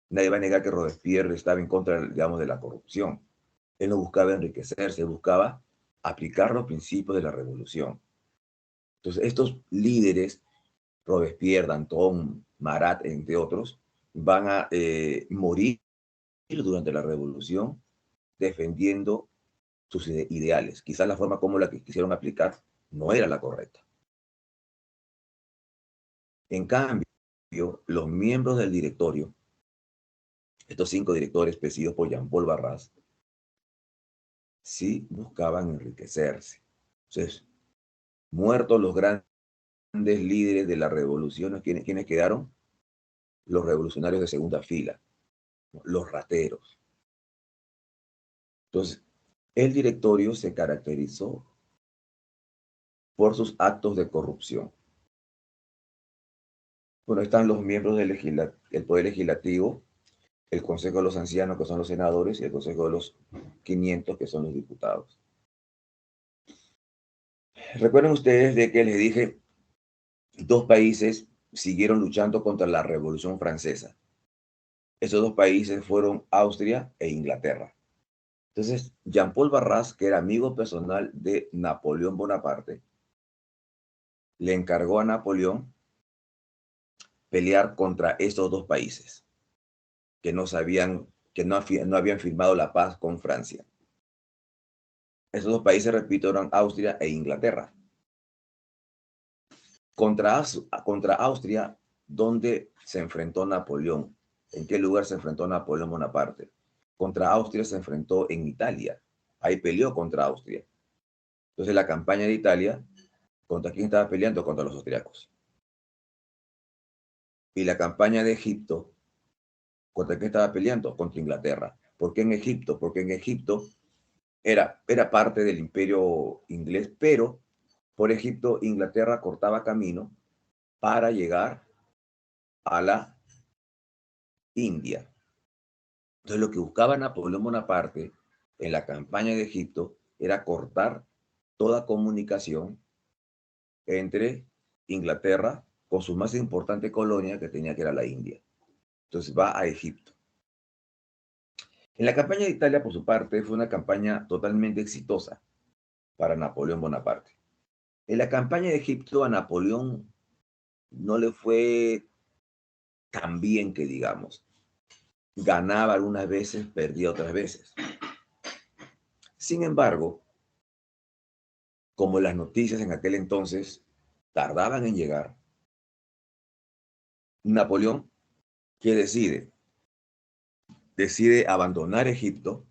nadie va a negar que Robespierre estaba en contra, digamos, de la corrupción. Él no buscaba enriquecerse, buscaba aplicar los principios de la revolución. Entonces, estos líderes, Robespierre, Danton, Marat, entre otros, van a morir durante la revolución defendiendo sus ideales. Quizás la forma como la que quisieron aplicar no era la correcta. En cambio, los miembros del directorio, estos 5 directores presididos por Jean-Paul Barras, sí buscaban enriquecerse. Entonces, muertos los grandes líderes de la revolución, ¿quiénes quedaron? Los revolucionarios de segunda fila, los rateros. Entonces, el directorio se caracterizó por sus actos de corrupción. Bueno, están los miembros del Poder Legislativo, el Consejo de los Ancianos, que son los senadores, y el Consejo de los 500, que son los diputados. Recuerden ustedes de que les dije, 2 países siguieron luchando contra la Revolución Francesa. Esos 2 países fueron Austria e Inglaterra. Entonces, Jean-Paul Barras, que era amigo personal de Napoleón Bonaparte, le encargó a Napoleón pelear contra estos 2 países que no habían firmado la paz con Francia. Esos 2 países, repito, eran Austria e Inglaterra. Contra Austria, ¿dónde se enfrentó Napoleón? ¿En qué lugar se enfrentó Napoleón Bonaparte? Contra Austria se enfrentó en Italia. Ahí peleó contra Austria. Entonces, la campaña de Italia, ¿contra quién estaba peleando? Contra los austriacos. Y la campaña de Egipto, ¿contra quién estaba peleando? Contra Inglaterra. ¿Por qué en Egipto? Porque en Egipto era parte del imperio inglés, pero por Egipto Inglaterra cortaba camino para llegar a la India. Entonces, lo que buscaba Napoleón Bonaparte en la campaña de Egipto era cortar toda comunicación entre Inglaterra con su más importante colonia que tenía, que era la India. Entonces va a Egipto. En la campaña de Italia, por su parte, fue una campaña totalmente exitosa para Napoleón Bonaparte. En la campaña de Egipto a Napoleón no le fue tan bien que digamos. Ganaba algunas veces, perdía otras veces. Sin embargo, como las noticias en aquel entonces tardaban en llegar, Napoleón, ¿qué decide? Decide abandonar Egipto,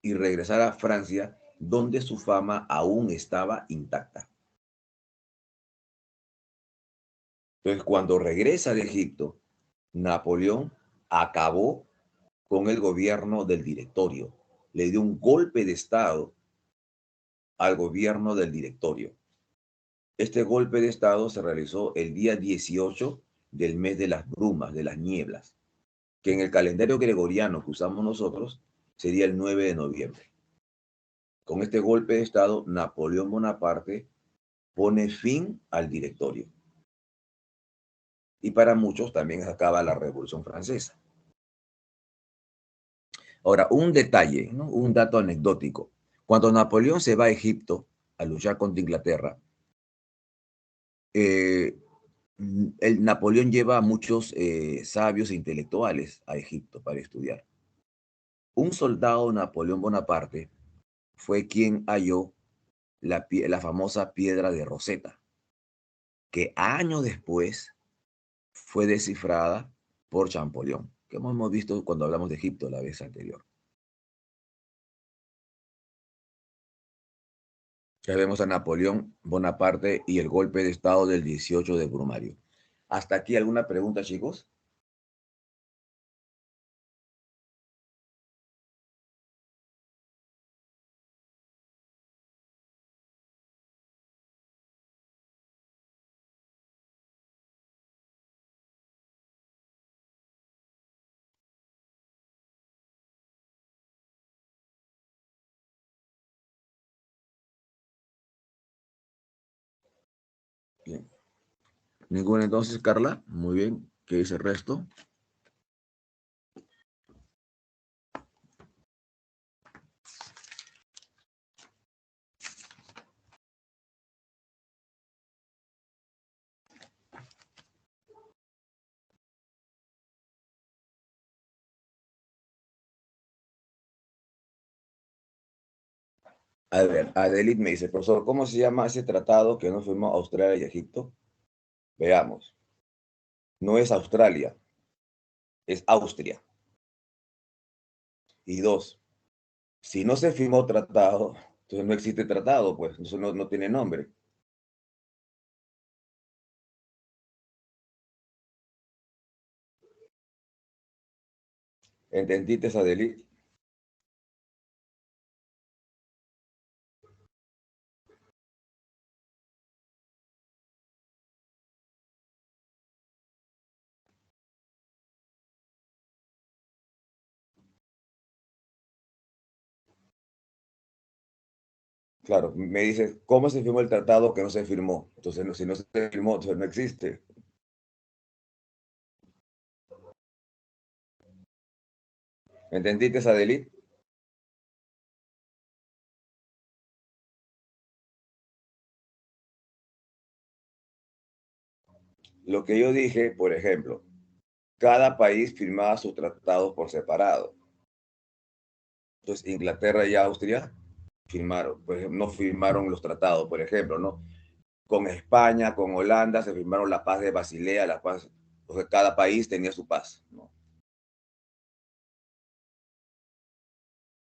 y regresar a Francia, donde su fama aún estaba intacta. Entonces, cuando regresa de Egipto, Napoleón acabó con el gobierno del directorio. Le dio un golpe de estado al gobierno del directorio. Este golpe de estado se realizó el día 18 del mes de las brumas, de las nieblas, que en el calendario gregoriano que usamos nosotros sería el 9 de noviembre. Con este golpe de estado, Napoleón Bonaparte pone fin al directorio. Y para muchos también acaba la Revolución Francesa. Ahora, un detalle, ¿no? Un dato anecdótico. Cuando Napoleón se va a Egipto a luchar contra Inglaterra, el Napoleón lleva a muchos sabios e intelectuales a Egipto para estudiar. Un soldado de Napoleón Bonaparte fue quien halló la famosa piedra de Rosetta, que años después fue descifrada por Champollion, que hemos visto cuando hablamos de Egipto la vez anterior. Ya vemos a Napoleón Bonaparte y el golpe de estado del 18 de Brumario. ¿Hasta aquí alguna pregunta, chicos? Bien. ¿Ninguna entonces, Carla? Muy bien. ¿Qué dice el resto? A ver, Adelit me dice, profesor, ¿cómo se llama ese tratado que no firmó Australia y Egipto? Veamos. No es Australia, es Austria. Y dos, si no se firmó tratado, entonces no existe tratado, pues, eso no tiene nombre. ¿Entendiste, Adelit? Claro, me dices, ¿cómo se firmó el tratado que no se firmó? Entonces, si no se firmó, entonces no existe. ¿Entendiste, Adelit? Lo que yo dije, por ejemplo, cada país firmaba sus tratados por separado. Entonces, Inglaterra y Austria firmaron, pues no firmaron los tratados, por ejemplo, ¿no? Con España, con Holanda se firmaron la paz de Basilea, la paz, o sea, cada país tenía su paz, ¿no?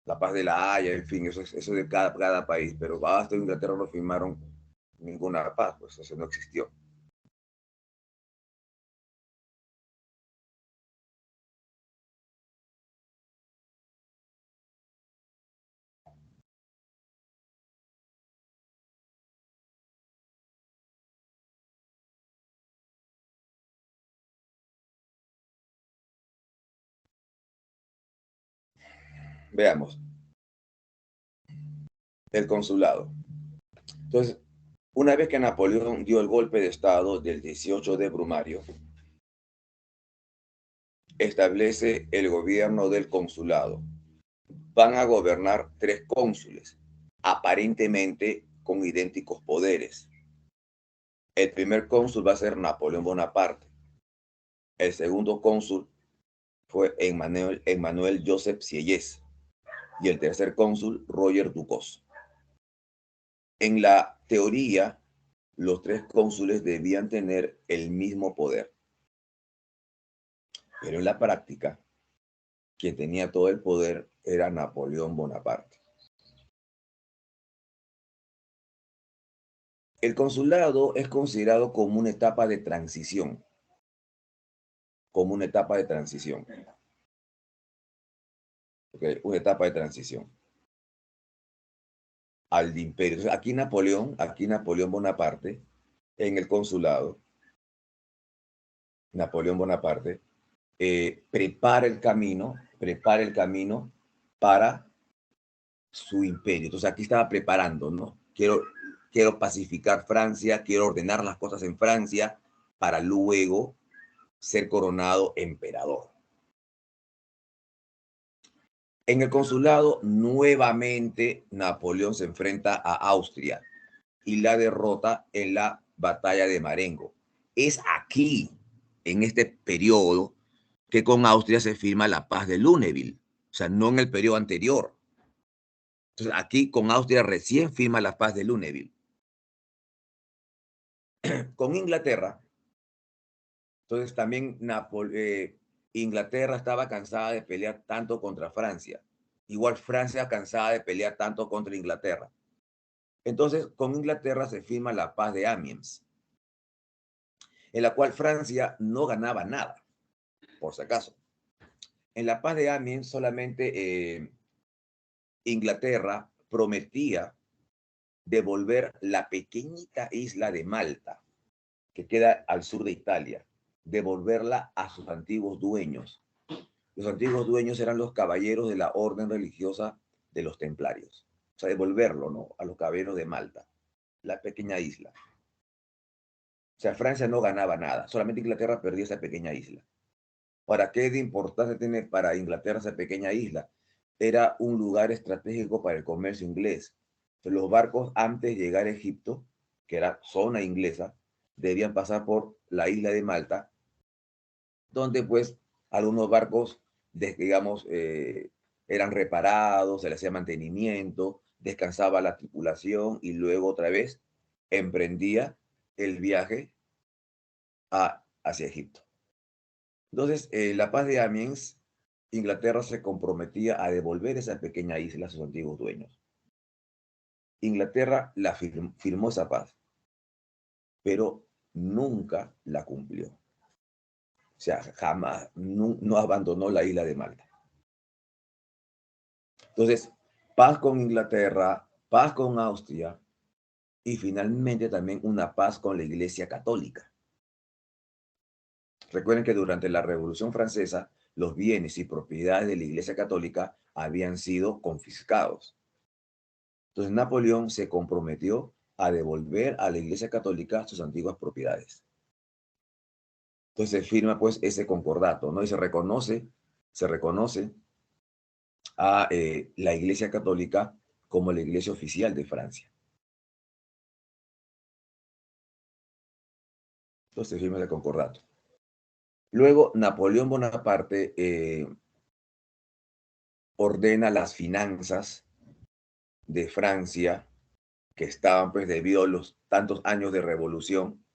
La paz de la Haya, en fin, eso de cada país, pero Austria e Inglaterra no firmaron ninguna paz, pues eso no existió. Veamos, el consulado. Entonces, una vez que Napoleón dio el golpe de estado del 18 de Brumario, establece el gobierno del consulado. Van a gobernar 3 cónsules, aparentemente con idénticos poderes. El primer cónsul va a ser Napoleón Bonaparte. El segundo cónsul fue Emmanuel Joseph Sieyès. Y el tercer cónsul, Roger Ducos. En la teoría, los 3 cónsules debían tener el mismo poder. Pero en la práctica, quien tenía todo el poder era Napoleón Bonaparte. El consulado es considerado como una etapa de transición. Como una etapa de transición. Okay, una etapa de transición al imperio. Entonces, aquí Napoleón Bonaparte, en el consulado, Napoleón Bonaparte, prepara el camino para su imperio. Entonces aquí estaba preparando, ¿no? Quiero pacificar Francia, quiero ordenar las cosas en Francia para luego ser coronado emperador. En el consulado, nuevamente Napoleón se enfrenta a Austria y la derrota en la batalla de Marengo. Es aquí, en este periodo, que con Austria se firma la paz de Lunéville, o sea, no en el periodo anterior. Entonces, aquí con Austria recién firma la paz de Lunéville. Con Inglaterra, entonces también Inglaterra estaba cansada de pelear tanto contra Francia. Igual Francia cansada de pelear tanto contra Inglaterra. Entonces, con Inglaterra se firma la paz de Amiens, en la cual Francia no ganaba nada, por si acaso. En la paz de Amiens solamente Inglaterra prometía devolver la pequeñita isla de Malta, que queda al sur de Italia, devolverla a sus antiguos dueños. Los antiguos dueños eran los caballeros de la orden religiosa de los templarios. O sea, devolverlo, ¿no? A los caballeros de Malta, la pequeña isla. O sea, Francia no ganaba nada, solamente Inglaterra perdía esa pequeña isla. ¿Para qué de importancia tiene para Inglaterra esa pequeña isla? Era un lugar estratégico para el comercio inglés. Los barcos antes de llegar a Egipto, que era zona inglesa, debían pasar por la isla de Malta, donde pues algunos barcos, digamos, eran reparados, se les hacía mantenimiento, descansaba la tripulación y luego otra vez emprendía el viaje hacia Egipto. Entonces, la paz de Amiens, Inglaterra se comprometía a devolver esa pequeña isla a sus antiguos dueños. Inglaterra firmó esa paz, pero nunca la cumplió. O sea, jamás, no abandonó la isla de Malta. Entonces, paz con Inglaterra, paz con Austria y finalmente también una paz con la Iglesia Católica. Recuerden que durante la Revolución Francesa, los bienes y propiedades de la Iglesia Católica habían sido confiscados. Entonces, Napoleón se comprometió a devolver a la Iglesia Católica sus antiguas propiedades. Entonces, se firma pues ese concordato, ¿no? Y se reconoce a la Iglesia Católica como la Iglesia oficial de Francia. Entonces, se firma el concordato. Luego, Napoleón Bonaparte ordena las finanzas de Francia, que estaban, pues, debido a los tantos años de revolución,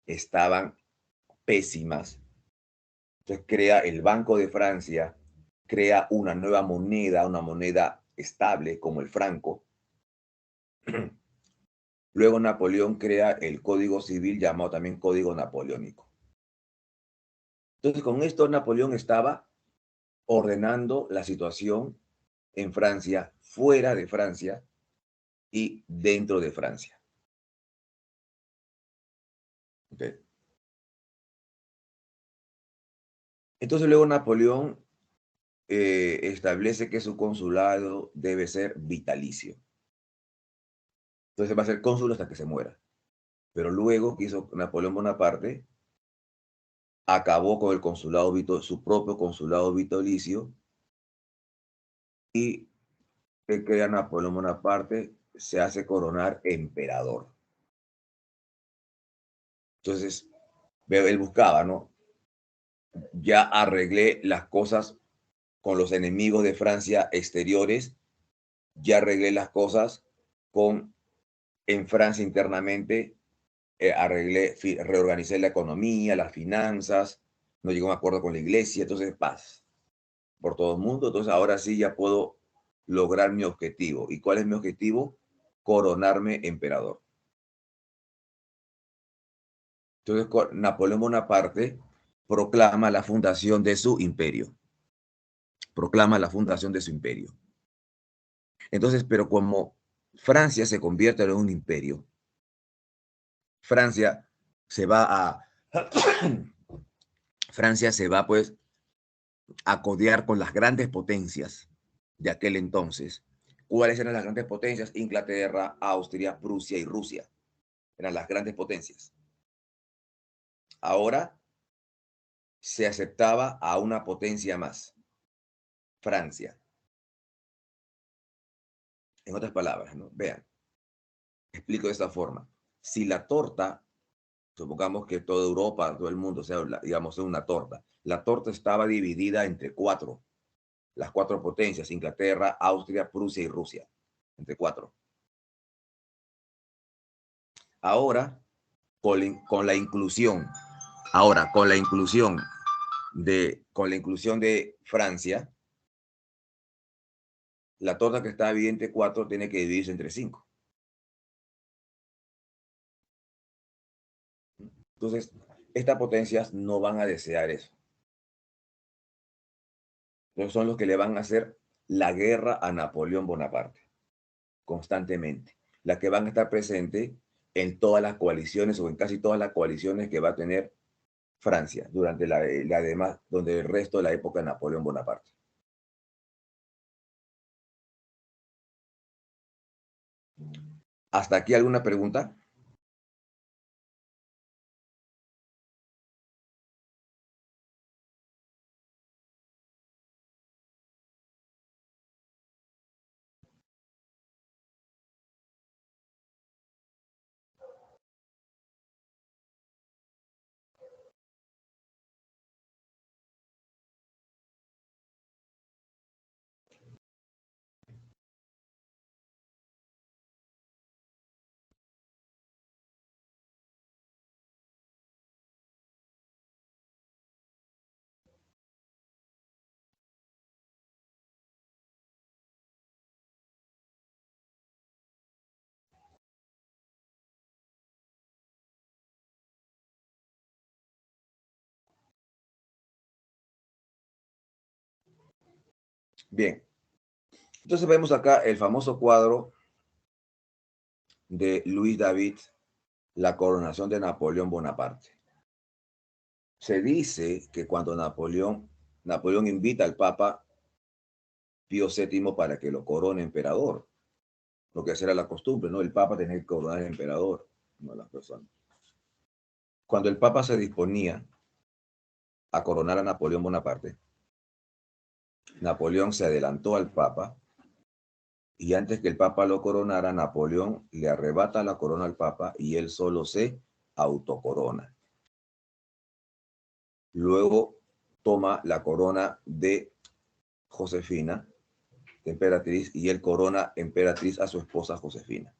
estaban pésimas. Entonces, crea el Banco de Francia, crea una nueva moneda, una moneda estable como el franco. Luego, Napoleón crea el Código Civil, llamado también Código Napoleónico. Entonces, con esto, Napoleón estaba ordenando la situación en Francia, fuera de Francia y dentro de Francia. Okay. Entonces luego Napoleón establece que su consulado debe ser vitalicio. Entonces va a ser cónsul hasta que se muera. Pero luego que hizo Napoleón Bonaparte, acabó con el consulado, su propio consulado vitalicio, y crea Napoleón Bonaparte, se hace coronar emperador. Entonces, él buscaba, ¿no? Ya arreglé las cosas con los enemigos de Francia exteriores, ya arreglé las cosas en Francia internamente, reorganicé la economía, las finanzas, no llegó a un acuerdo con la iglesia, entonces paz por todo el mundo. Entonces ahora sí ya puedo lograr mi objetivo. ¿Y cuál es mi objetivo? Coronarme emperador. Entonces Napoleón Bonaparte proclama la fundación de su imperio. Proclama la fundación de su imperio. Entonces, pero como Francia se convierte en un imperio, Francia se va a Francia se va pues a codear con las grandes potencias de aquel entonces. ¿Cuáles eran las grandes potencias? Inglaterra, Austria, Prusia y Rusia. Eran las grandes potencias. Ahora se aceptaba a una potencia más, Francia. En otras palabras, ¿no? Vean, explico de esta forma. Si la torta, supongamos que toda Europa, todo el mundo, sea, digamos, una torta. La torta estaba dividida entre cuatro, las cuatro potencias, Inglaterra, Austria, Prusia y Rusia, entre cuatro. Ahora, con la inclusión, con la inclusión de Francia, la torta que está dividida entre cuatro tiene que dividirse entre cinco. Entonces, estas potencias no van a desear eso. Entonces son los que le van a hacer la guerra a Napoleón Bonaparte, constantemente. Las que van a estar presentes en todas las coaliciones o en casi todas las coaliciones que va a tener Francia durante donde el resto de la época de Napoleón Bonaparte. ¿Hasta aquí alguna pregunta? Bien. Entonces vemos acá el famoso cuadro de Louis David, la coronación de Napoleón Bonaparte. Se dice que cuando Napoleón invita al Papa Pío VII para que lo corone emperador, lo que era la costumbre, ¿no? El Papa tenía que coronar al emperador, no a las personas. Cuando el Papa se disponía a coronar a Napoleón Bonaparte, Napoleón se adelantó al Papa y antes que el Papa lo coronara, Napoleón le arrebata la corona al Papa y él solo se autocorona. Luego toma la corona de Josefina, de emperatriz, y él corona emperatriz a su esposa Josefina.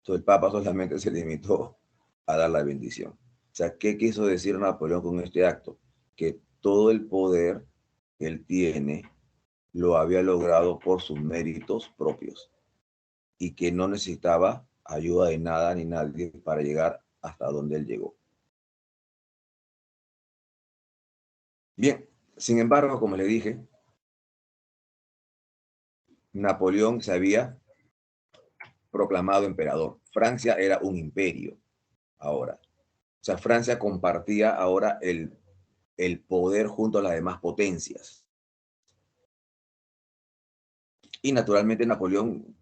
Entonces el Papa solamente se limitó a dar la bendición. O sea, ¿qué quiso decir Napoleón con este acto? Que todo el poder que él tiene lo había logrado por sus méritos propios y que no necesitaba ayuda de nada ni nadie para llegar hasta donde él llegó. Bien, sin embargo, como le dije, Napoleón se había proclamado emperador. Francia era un imperio ahora. O sea, Francia compartía ahora el poder junto a las demás potencias. Y naturalmente Napoleón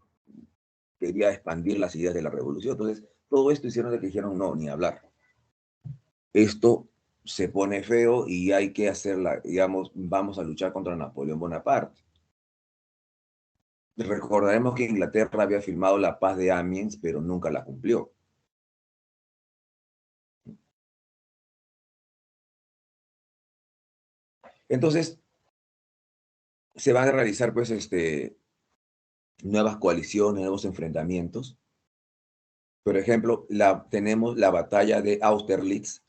quería expandir las ideas de la revolución. Entonces, todo esto hicieron de que dijeron, no, ni hablar. Esto se pone feo y hay que hacerla, digamos, vamos a luchar contra Napoleón Bonaparte. Recordaremos que Inglaterra había firmado la paz de Amiens, pero nunca la cumplió. Entonces, se van a realizar, pues, nuevas coaliciones, nuevos enfrentamientos, Por ejemplo, tenemos la batalla de Austerlitz,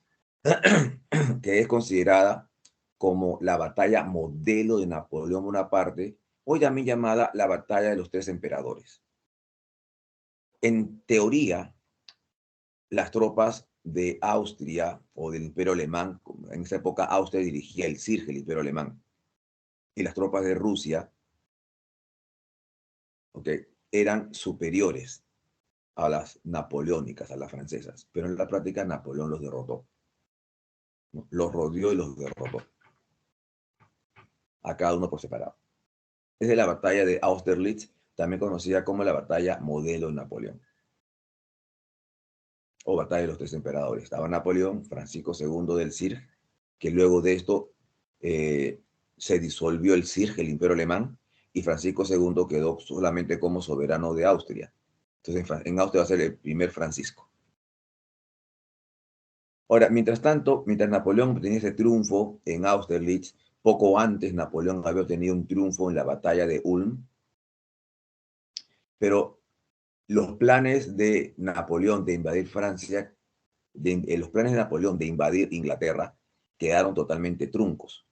que es considerada como la batalla modelo de Napoleón Bonaparte, hoy también llamada la batalla de los tres emperadores. En teoría, las tropas de Austria o del Imperio Alemán, en esa época Austria dirigía el CIRG, el Imperio Alemán, y las tropas de Rusia, okay, eran superiores a las napoleónicas, a las francesas, pero en la práctica Napoleón los derrotó, ¿no? Los rodeó y los derrotó, a cada uno por separado. Es de la batalla de Austerlitz, también conocida como la batalla modelo de Napoleón, o batalla de los tres emperadores. Estaba Napoleón, Francisco II del CIRG, que luego de esto se disolvió el CIRG, el Imperio Alemán, y Francisco II quedó solamente como soberano de Austria. Entonces en Austria va a ser el primer Francisco. Ahora, mientras tanto, mientras Napoleón tenía ese triunfo en Austerlitz, poco antes Napoleón había tenido un triunfo en la batalla de Ulm, pero los planes de Napoleón de invadir Francia, los planes de Napoleón de invadir Inglaterra, quedaron totalmente truncos.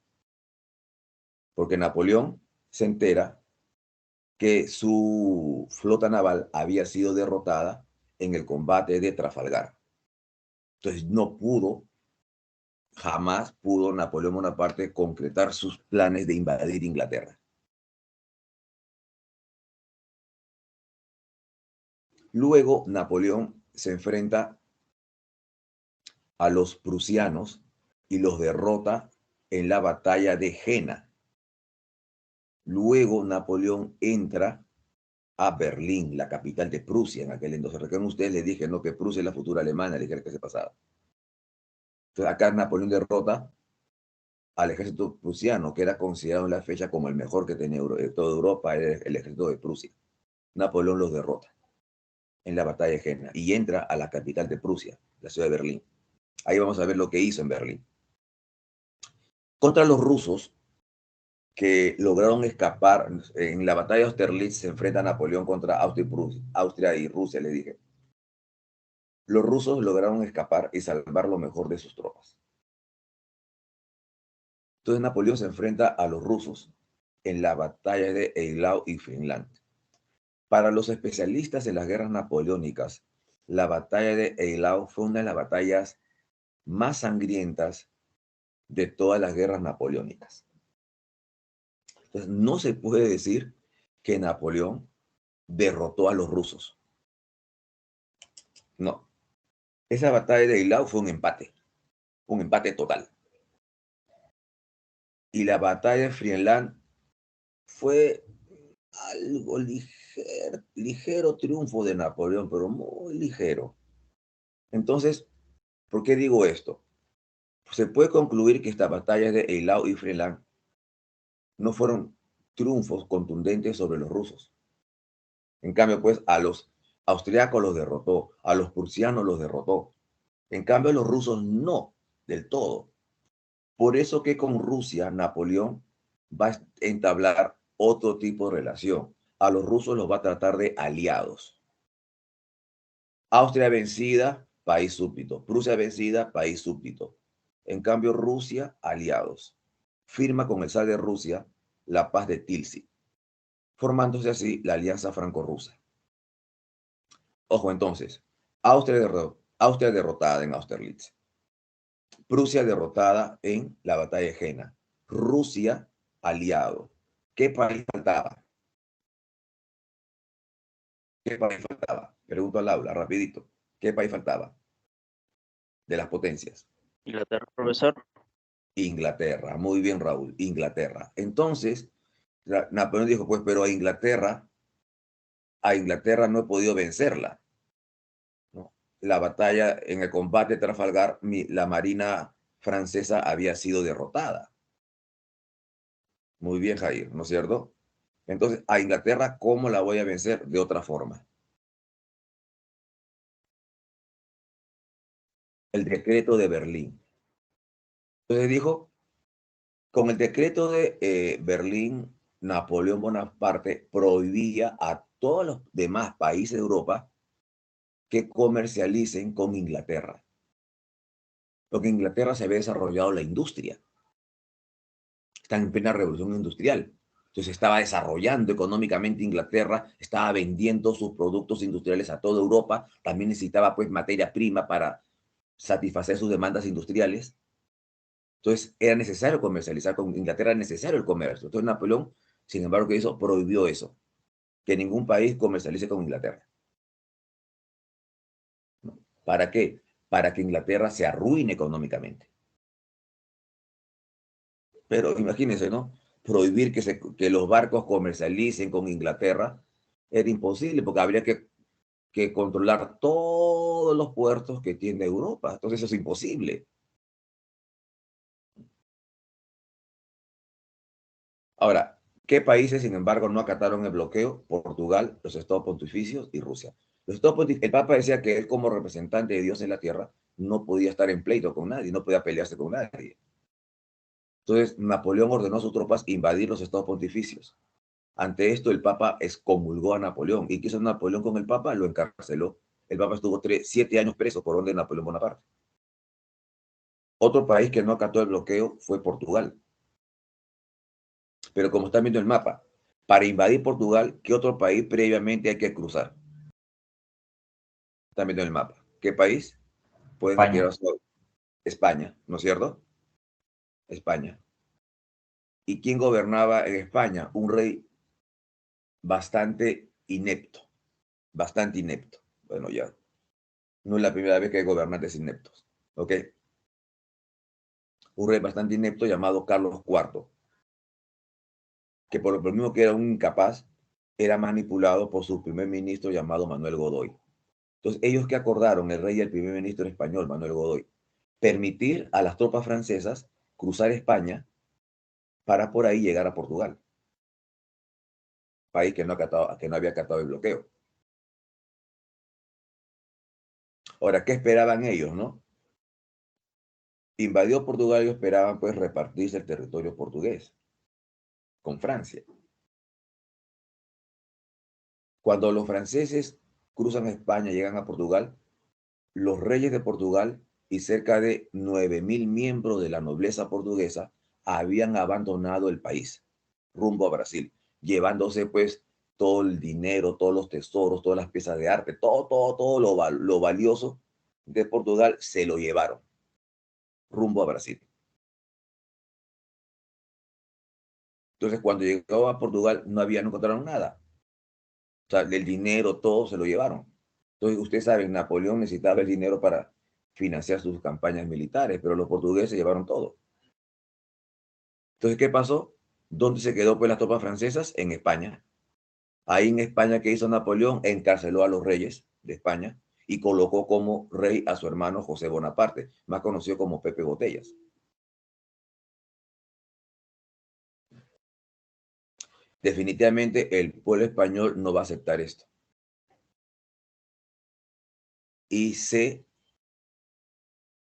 Porque Napoleón se entera que su flota naval había sido derrotada en el combate de Trafalgar. Entonces jamás pudo Napoleón Bonaparte concretar sus planes de invadir Inglaterra. Luego Napoleón se enfrenta a los prusianos y los derrota en la batalla de Jena. Luego Napoleón entra a Berlín, la capital de Prusia en aquel entonces. Recuerden ustedes, les dije, ¿no?, que Prusia es la futura Alemania, le dije que se pasaba. Entonces acá Napoleón derrota al ejército prusiano, que era considerado en la fecha como el mejor que tenía toda Europa, era el ejército de Prusia. Napoleón los derrota en la batalla de Jena y entra a la capital de Prusia, la ciudad de Berlín. Ahí vamos a ver lo que hizo en Berlín. Contra los rusos, que lograron escapar en la batalla de Austerlitz, se enfrenta Napoleón contra Austria y Rusia, le dije. Los rusos lograron escapar y salvar lo mejor de sus tropas. Entonces Napoleón se enfrenta a los rusos en la batalla de Eylau y Friedland. Para los especialistas en las guerras napoleónicas, la batalla de Eylau fue una de las batallas más sangrientas de todas las guerras napoleónicas. Entonces no se puede decir que Napoleón derrotó a los rusos. No. Esa batalla de Eylau fue un empate total. Y la batalla de Friedland fue algo ligero triunfo de Napoleón, pero muy ligero. Entonces, ¿por qué digo esto? Se puede concluir que estas batallas de Eylau y Friedland no fueron triunfos contundentes sobre los rusos. En cambio, pues a los austriacos los derrotó, a los prusianos los derrotó. En cambio, a los rusos no, del todo. Por eso que con Rusia, Napoleón va a entablar otro tipo de relación. A los rusos los va a tratar de aliados. Austria vencida, país súbdito. Prusia vencida, país súbdito. En cambio, Rusia, aliados. Firma con el zar de Rusia la paz de Tilsit, formándose así la alianza franco-rusa. Ojo entonces, Austria derrotada en Austerlitz. Prusia derrotada en la batalla de Jena. Rusia aliado. ¿Qué país faltaba? ¿Qué país faltaba? Pregunto al aula, rapidito. ¿Qué país faltaba? De las potencias. Inglaterra, profesor. Inglaterra. Muy bien, Raúl. Inglaterra. Entonces, Napoleón dijo, pues, pero a Inglaterra no he podido vencerla, ¿no? La batalla en el combate de Trafalgar, la marina francesa había sido derrotada. Muy bien, Jair, ¿no es cierto? Entonces, a Inglaterra, ¿cómo la voy a vencer? De otra forma. El decreto de Berlín. Entonces dijo, con el decreto de Berlín, Napoleón Bonaparte prohibía a todos los demás países de Europa que comercialicen con Inglaterra. Porque en Inglaterra se había desarrollado la industria. Están en plena revolución industrial. Entonces estaba desarrollando económicamente Inglaterra, estaba vendiendo sus productos industriales a toda Europa, también necesitaba pues materia prima para satisfacer sus demandas industriales. Entonces era necesario comercializar con Inglaterra, era necesario el comercio. Entonces Napoleón, sin embargo, ¿qué hizo? Prohibió eso, que ningún país comercialice con Inglaterra. ¿No? ¿Para qué? Para que Inglaterra se arruine económicamente. Pero imagínense, ¿no? Prohibir que los barcos comercialicen con Inglaterra era imposible porque habría que controlar todos los puertos que tiene Europa. Entonces eso es imposible. Ahora, ¿qué países, sin embargo, no acataron el bloqueo? Portugal, los estados pontificios y Rusia. El Papa decía que él, como representante de Dios en la tierra, no podía estar en pleito con nadie, no podía pelearse con nadie. Entonces, Napoleón ordenó a sus tropas invadir los estados pontificios. Ante esto, el Papa excomulgó a Napoleón. ¿Y qué hizo Napoleón con el Papa? Lo encarceló. El Papa estuvo 7 años preso por orden de Napoleón Bonaparte. Otro país que no acató el bloqueo fue Portugal. Pero como están viendo el mapa, para invadir Portugal, ¿qué otro país previamente hay que cruzar? Están viendo el mapa. ¿Qué país? Pueden España. tirar España, ¿no es cierto? España. ¿Y quién gobernaba en España? Un rey bastante inepto. Bastante inepto. Bueno, ya. No es la primera vez que hay gobernantes ineptos. ¿Ok? Un rey bastante inepto llamado Carlos IV, que por lo mismo que era un incapaz, era manipulado por su primer ministro llamado Manuel Godoy. Entonces, ellos que acordaron, el rey y el primer ministro español, Manuel Godoy, permitir a las tropas francesas cruzar España para por ahí llegar a Portugal, país que no había acatado el bloqueo. Ahora, ¿qué esperaban ellos, no? Invadió Portugal y esperaban pues repartirse el territorio portugués con Francia. Cuando los franceses cruzan España, llegan a Portugal, los reyes de Portugal y cerca de 9.000 miembros de la nobleza portuguesa habían abandonado el país rumbo a Brasil, llevándose pues todo el dinero, todos los tesoros, todas las piezas de arte, todo lo valioso de Portugal se lo llevaron rumbo a Brasil. Entonces, cuando llegó a Portugal, no encontraron nada. O sea, el dinero, todo se lo llevaron. Entonces, ustedes saben, Napoleón necesitaba el dinero para financiar sus campañas militares, pero los portugueses llevaron todo. Entonces, ¿qué pasó? ¿Dónde se quedó pues las tropas francesas? En España. Ahí en España, ¿qué hizo Napoleón? Encarceló a los reyes de España y colocó como rey a su hermano José Bonaparte, más conocido como Pepe Botellas. Definitivamente el pueblo español no va a aceptar esto. Y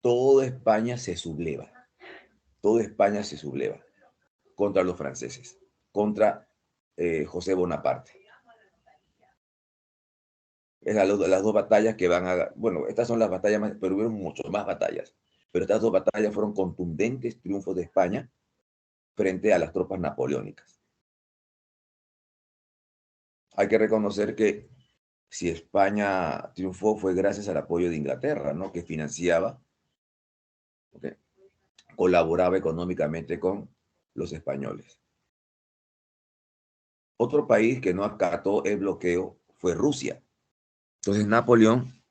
toda España se subleva. Toda España se subleva contra los franceses, contra José Bonaparte. Es las dos batallas que van a... Bueno, estas son las batallas más, pero hubo muchas más batallas. Pero estas dos batallas fueron contundentes triunfos de España frente a las tropas napoleónicas. Hay que reconocer que si España triunfó fue gracias al apoyo de Inglaterra, ¿no? Que financiaba, ¿okay? Colaboraba económicamente con los españoles. Otro país que no acató el bloqueo fue Rusia. Entonces Napoleón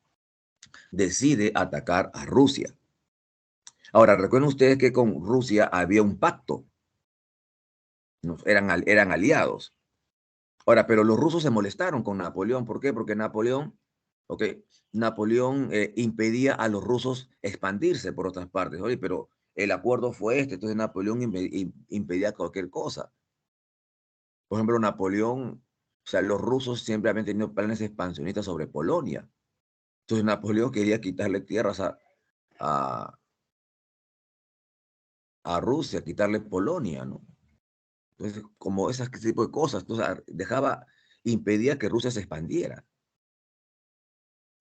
decide atacar a Rusia. Ahora, recuerden ustedes que con Rusia había un pacto. Eran aliados. Ahora, pero los rusos se molestaron con Napoleón. ¿Por qué? Porque Napoleón impedía a los rusos expandirse por otras partes. Oye, pero el acuerdo fue este, entonces Napoleón impedía cualquier cosa. Por ejemplo, Napoleón, o sea, los rusos siempre habían tenido planes expansionistas sobre Polonia. Entonces Napoleón quería quitarle tierras a, a Rusia, quitarle Polonia, ¿no? Entonces, como ese tipo de cosas, entonces impedía que Rusia se expandiera.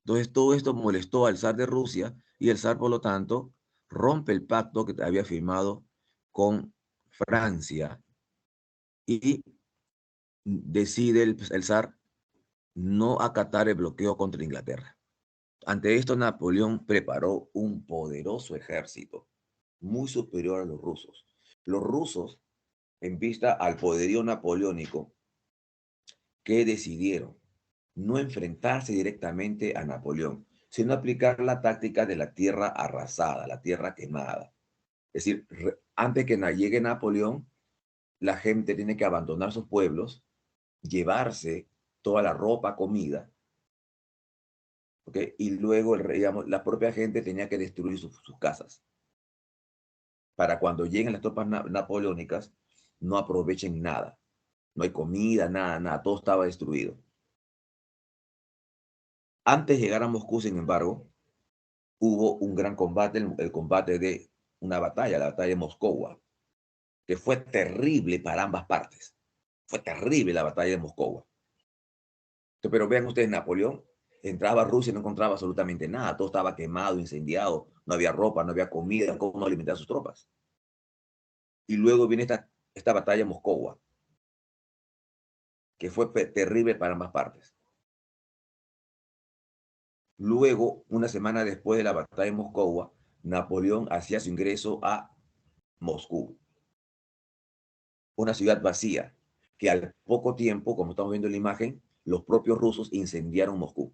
Entonces todo esto molestó al zar de Rusia y el zar, por lo tanto, rompe el pacto que había firmado con Francia y decide el zar no acatar el bloqueo contra Inglaterra. Ante esto, Napoleón preparó un poderoso ejército, muy superior a los rusos. Los rusos, en vista al poderío napoleónico, ¿qué decidieron? No enfrentarse directamente a Napoleón, sino aplicar la táctica de la tierra arrasada, la tierra quemada. Es decir, antes que llegue Napoleón, la gente tiene que abandonar sus pueblos, llevarse toda la ropa, comida, ¿okay? Y luego, digamos, la propia gente tenía que destruir sus casas para cuando lleguen las tropas napoleónicas no aprovechen nada. No hay comida, nada, nada, todo estaba destruido. Antes de llegar a Moscú, sin embargo, hubo un gran combate, el combate de una batalla, la batalla de Moscova, que fue terrible para ambas partes. Fue terrible la batalla de Moscova. Pero vean ustedes, Napoleón entraba a Rusia y no encontraba absolutamente nada. Todo estaba quemado, incendiado, no había ropa, no había comida, cómo alimentar a sus tropas. Y luego viene esta batalla de Moscova, que fue terrible para ambas partes. Luego, una semana después de la batalla de Moscova, Napoleón hacía su ingreso a Moscú, una ciudad vacía, que al poco tiempo, como estamos viendo en la imagen, los propios rusos incendiaron Moscú.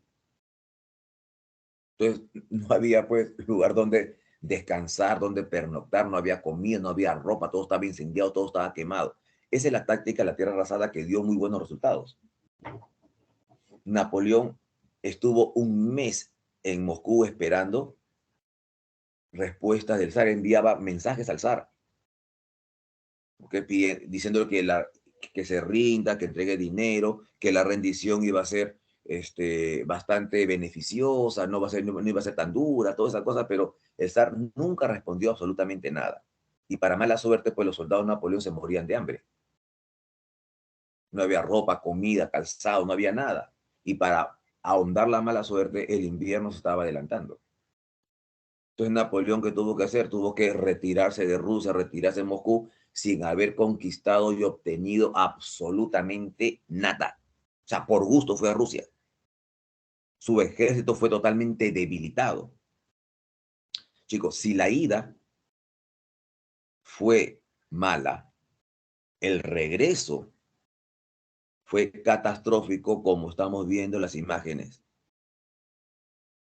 Entonces, no había pues lugar donde descansar, donde pernoctar, no había comida, no había ropa, todo estaba incendiado, todo estaba quemado. Esa es la táctica de la tierra arrasada que dio muy buenos resultados. Napoleón estuvo un mes en Moscú esperando respuestas del zar, enviaba mensajes al zar, diciéndole que se rinda, que entregue dinero, que la rendición iba a ser bastante beneficiosa, no iba a ser tan dura, todas esas cosas, pero el zar nunca respondió absolutamente nada. Y para mala suerte, pues los soldados de Napoleón se morían de hambre. No había ropa, comida, calzado, no había nada. Y para ahondar la mala suerte, el invierno se estaba adelantando. Entonces Napoleón, ¿qué tuvo que hacer? Tuvo que retirarse de Rusia, retirarse de Moscú, sin haber conquistado y obtenido absolutamente nada. O sea, por gusto fue a Rusia. Su ejército fue totalmente debilitado. Chicos, si la ida fue mala, el regreso fue catastrófico, como estamos viendo las imágenes.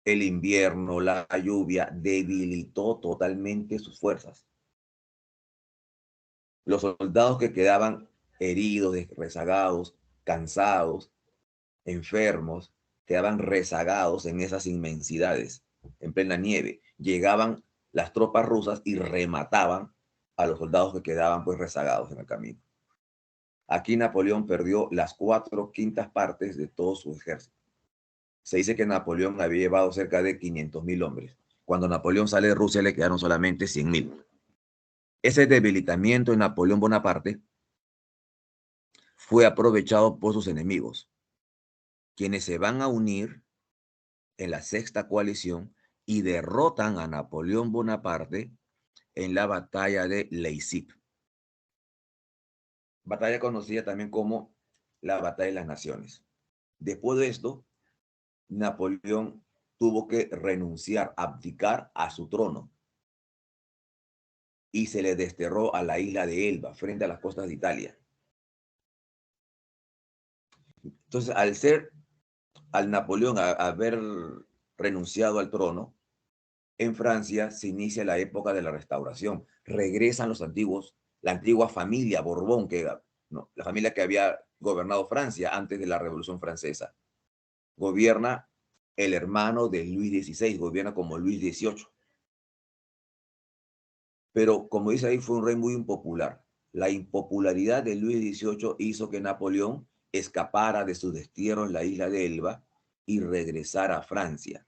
El invierno, la lluvia, debilitó totalmente sus fuerzas. Los soldados que quedaban heridos, rezagados, cansados, enfermos, quedaban rezagados en esas inmensidades, en plena nieve. Llegaban las tropas rusas y remataban a los soldados que quedaban pues rezagados en el camino. Aquí Napoleón perdió las 4/5 partes de todo su ejército. Se dice que Napoleón había llevado cerca de 500.000 hombres. Cuando Napoleón sale de Rusia le quedaron solamente 100.000. Ese debilitamiento de Napoleón Bonaparte fue aprovechado por sus enemigos, quienes se van a unir en la sexta coalición y derrotan a Napoleón Bonaparte en la batalla de Leipzig. Batalla conocida también como la batalla de las naciones. Después de esto, Napoleón tuvo que renunciar, abdicar a su trono y se le desterró a la isla de Elba, frente a las costas de Italia. Entonces, al Napoleón haber renunciado al trono, en Francia se inicia la época de la Restauración. Regresan los antiguos, la antigua familia Borbón, no, la familia que había gobernado Francia antes de la Revolución Francesa. Gobierna el hermano de Luis XVI, gobierna como Luis XVIII. Pero como dice ahí, fue un rey muy impopular. La impopularidad de Luis XVIII hizo que Napoleón escapara de su destierro en la isla de Elba y regresara a Francia.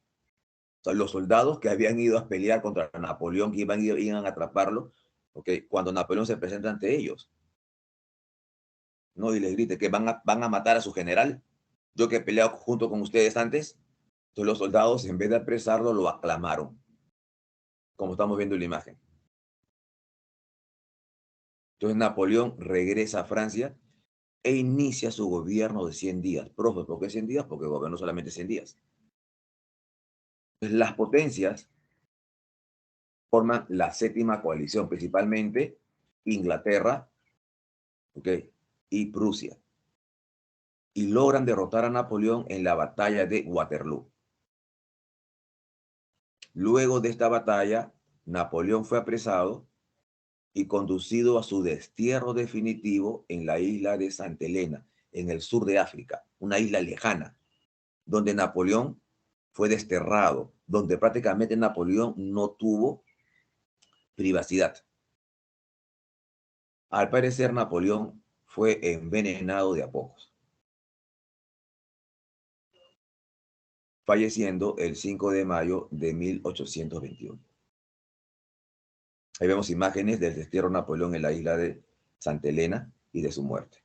O sea, los soldados que habían ido a pelear contra Napoleón, que iban a atraparlo, okay, cuando Napoleón se presenta ante ellos, ¿no? Y les grite que van a matar a su general, yo que he peleado junto con ustedes antes, Entonces los soldados, en vez de apresarlo, lo aclamaron, como estamos viendo en la imagen. Entonces Napoleón regresa a Francia e inicia su gobierno de 100 días. Profe, ¿por qué 100 días? Porque gobernó solamente 100 días. Entonces, las potencias forman la séptima coalición, principalmente Inglaterra, ¿okay?, y Prusia, y logran derrotar a Napoleón en la batalla de Waterloo. Luego de esta batalla, Napoleón fue apresado y conducido a su destierro definitivo en la isla de Santa Elena, en el sur de África, una isla lejana, donde Napoleón fue desterrado, donde prácticamente Napoleón no tuvo privacidad. Al parecer, Napoleón fue envenenado de a pocos, falleciendo el 5 de mayo de 1821. Ahí vemos imágenes del destierro de Napoleón en la isla de Santa Elena y de su muerte.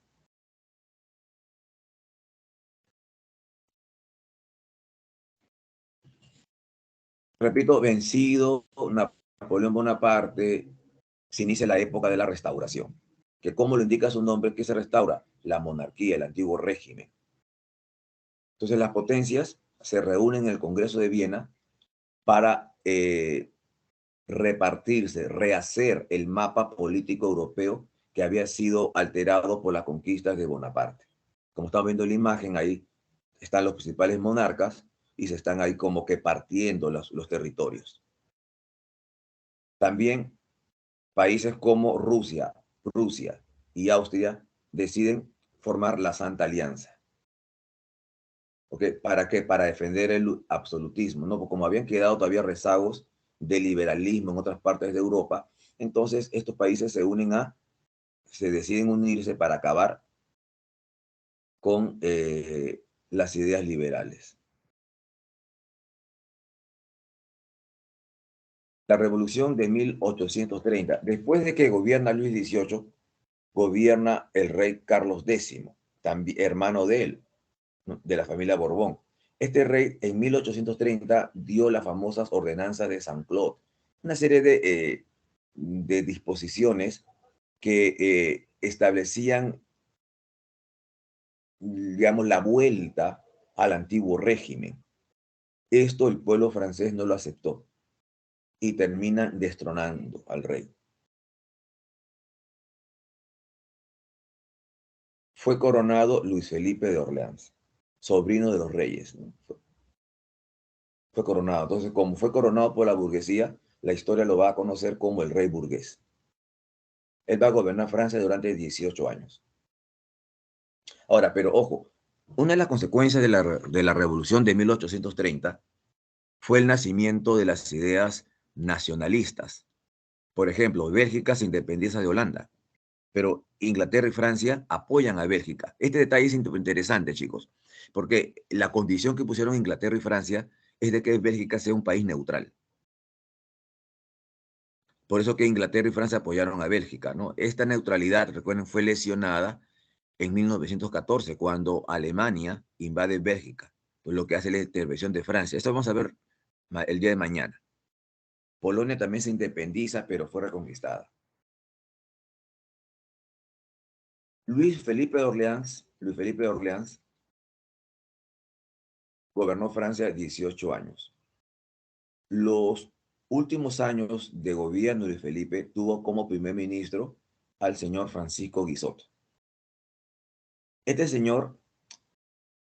Repito, vencido Napoleón Bonaparte, se inicia la época de la restauración, que como lo indica su nombre, que se restaura la monarquía, el antiguo régimen. Entonces las potencias se reúnen en el Congreso de Viena para repartirse, rehacer el mapa político europeo que había sido alterado por las conquistas de Bonaparte. Como estamos viendo en la imagen, ahí están los principales monarcas y se están ahí como que partiendo los territorios. También países como Rusia, Prusia y Austria deciden formar la Santa Alianza. ¿Okay? ¿Para qué? Para defender el absolutismo, ¿no? Porque como habían quedado todavía rezagos de liberalismo en otras partes de Europa, entonces estos países se deciden unirse para acabar con las ideas liberales. La revolución de 1830, después de que gobierna Luis XVIII, gobierna el rey Carlos X, también hermano de él, ¿no?, de la familia Borbón. Este rey en 1830 dio las famosas ordenanzas de Saint-Cloud, una serie de disposiciones que establecían, digamos, la vuelta al antiguo régimen. Esto el pueblo francés no lo aceptó y terminan destronando al rey. Fue coronado Luis Felipe de Orleans, sobrino de los reyes, ¿no? Fue coronado. Entonces, como fue coronado por la burguesía, la historia lo va a conocer como el rey burgués. Él va a gobernar Francia durante 18 años. Ahora, pero ojo, una de las consecuencias de la revolución de 1830 fue el nacimiento de las ideas nacionalistas. Por ejemplo, Bélgica se independiza de Holanda, pero Inglaterra y Francia apoyan a Bélgica. Este detalle es interesante, chicos, porque la condición que pusieron Inglaterra y Francia es de que Bélgica sea un país neutral. Por eso que Inglaterra y Francia apoyaron a Bélgica, ¿no? Esta neutralidad, recuerden, fue lesionada en 1914, cuando Alemania invade Bélgica, pues lo que hace la intervención de Francia. Esto vamos a ver el día de mañana. Polonia también se independiza, pero fue reconquistada. Luis Felipe de Orleans gobernó Francia 18 años. Los últimos años de gobierno de Luis Felipe tuvo como primer ministro al señor Francisco Guizot. Este señor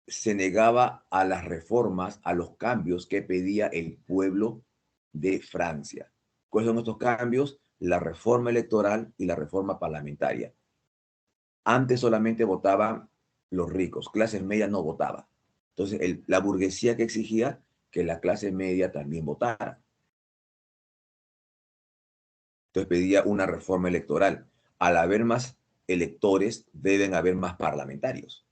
se negaba a las reformas, a los cambios que pedía el pueblo de Francia. ¿Cuáles son estos cambios? La reforma electoral y la reforma parlamentaria. Antes solamente votaban los ricos, clases medias no votaba. Entonces, la burguesía que exigía que la clase media también votara. Entonces pedía una reforma electoral. Al haber más electores, deben haber más parlamentarios.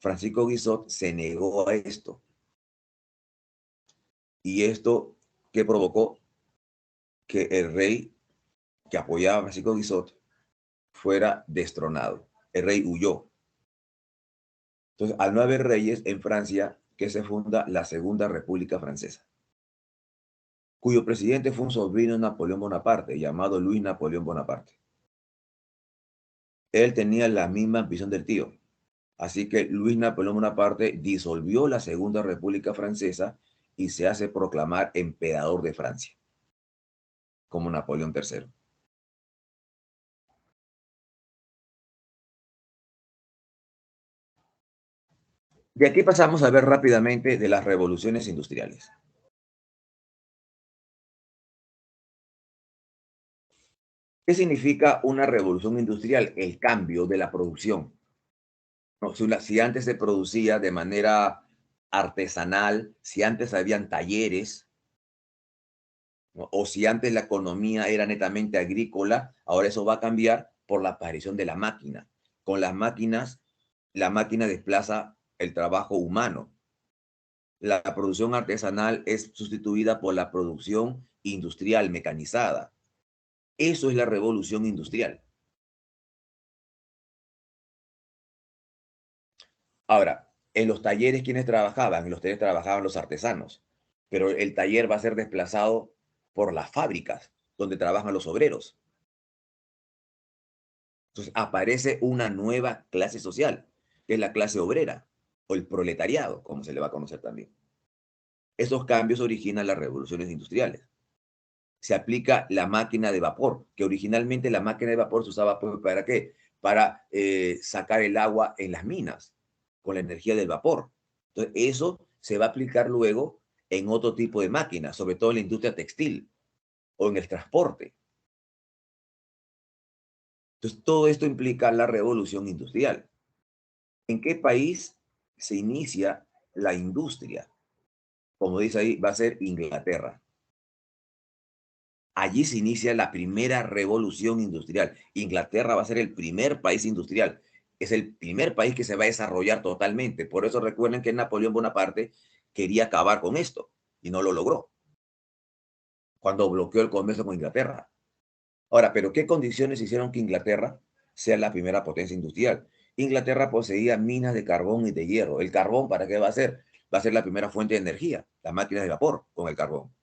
Francisco Guizot se negó a esto. Y esto que provocó que el rey que apoyaba a Francisco Guizot fuera destronado. El rey huyó. Entonces, al no haber reyes en Francia, que se funda la Segunda República Francesa, cuyo presidente fue un sobrino de Napoleón Bonaparte, llamado Luis Napoleón Bonaparte. Él tenía la misma ambición del tío, así que Luis Napoleón Bonaparte disolvió la Segunda República Francesa y se hace proclamar emperador de Francia, como Napoleón III. De aquí pasamos a ver rápidamente de las revoluciones industriales. ¿Qué significa una revolución industrial? El cambio de la producción. No, si antes se producía de manera artesanal, si antes habían talleres, ¿no? O si antes la economía era netamente agrícola, ahora eso va a cambiar por la aparición de la máquina. Con las máquinas, la máquina desplaza el trabajo humano. La producción artesanal es sustituida por la producción industrial mecanizada. Eso es la revolución industrial. Ahora, en los talleres, ¿quiénes trabajaban? En los talleres trabajaban los artesanos, pero el taller va a ser desplazado por las fábricas, donde trabajan los obreros. Entonces aparece una nueva clase social, que es la clase obrera, o el proletariado, como se le va a conocer también. Esos cambios originan las revoluciones industriales. Se aplica la máquina de vapor, que originalmente la máquina de vapor se usaba ¿para qué? Para sacar el agua en las minas, con la energía del vapor. Entonces, eso se va a aplicar luego en otro tipo de máquinas, sobre todo en la industria textil o en el transporte. Entonces, todo esto implica la revolución industrial. ¿En qué país se inicia la industria? Como dice ahí, va a ser Inglaterra. Allí se inicia la primera revolución industrial. Inglaterra va a ser el primer país industrial. Es el primer país que se va a desarrollar totalmente. Por eso recuerden que Napoleón Bonaparte quería acabar con esto y no lo logró cuando bloqueó el comercio con Inglaterra. Ahora, ¿pero qué condiciones hicieron que Inglaterra sea la primera potencia industrial? Inglaterra poseía minas de carbón y de hierro. ¿El carbón para qué va a ser? Va a ser la primera fuente de energía, las máquinas de vapor con el carbón.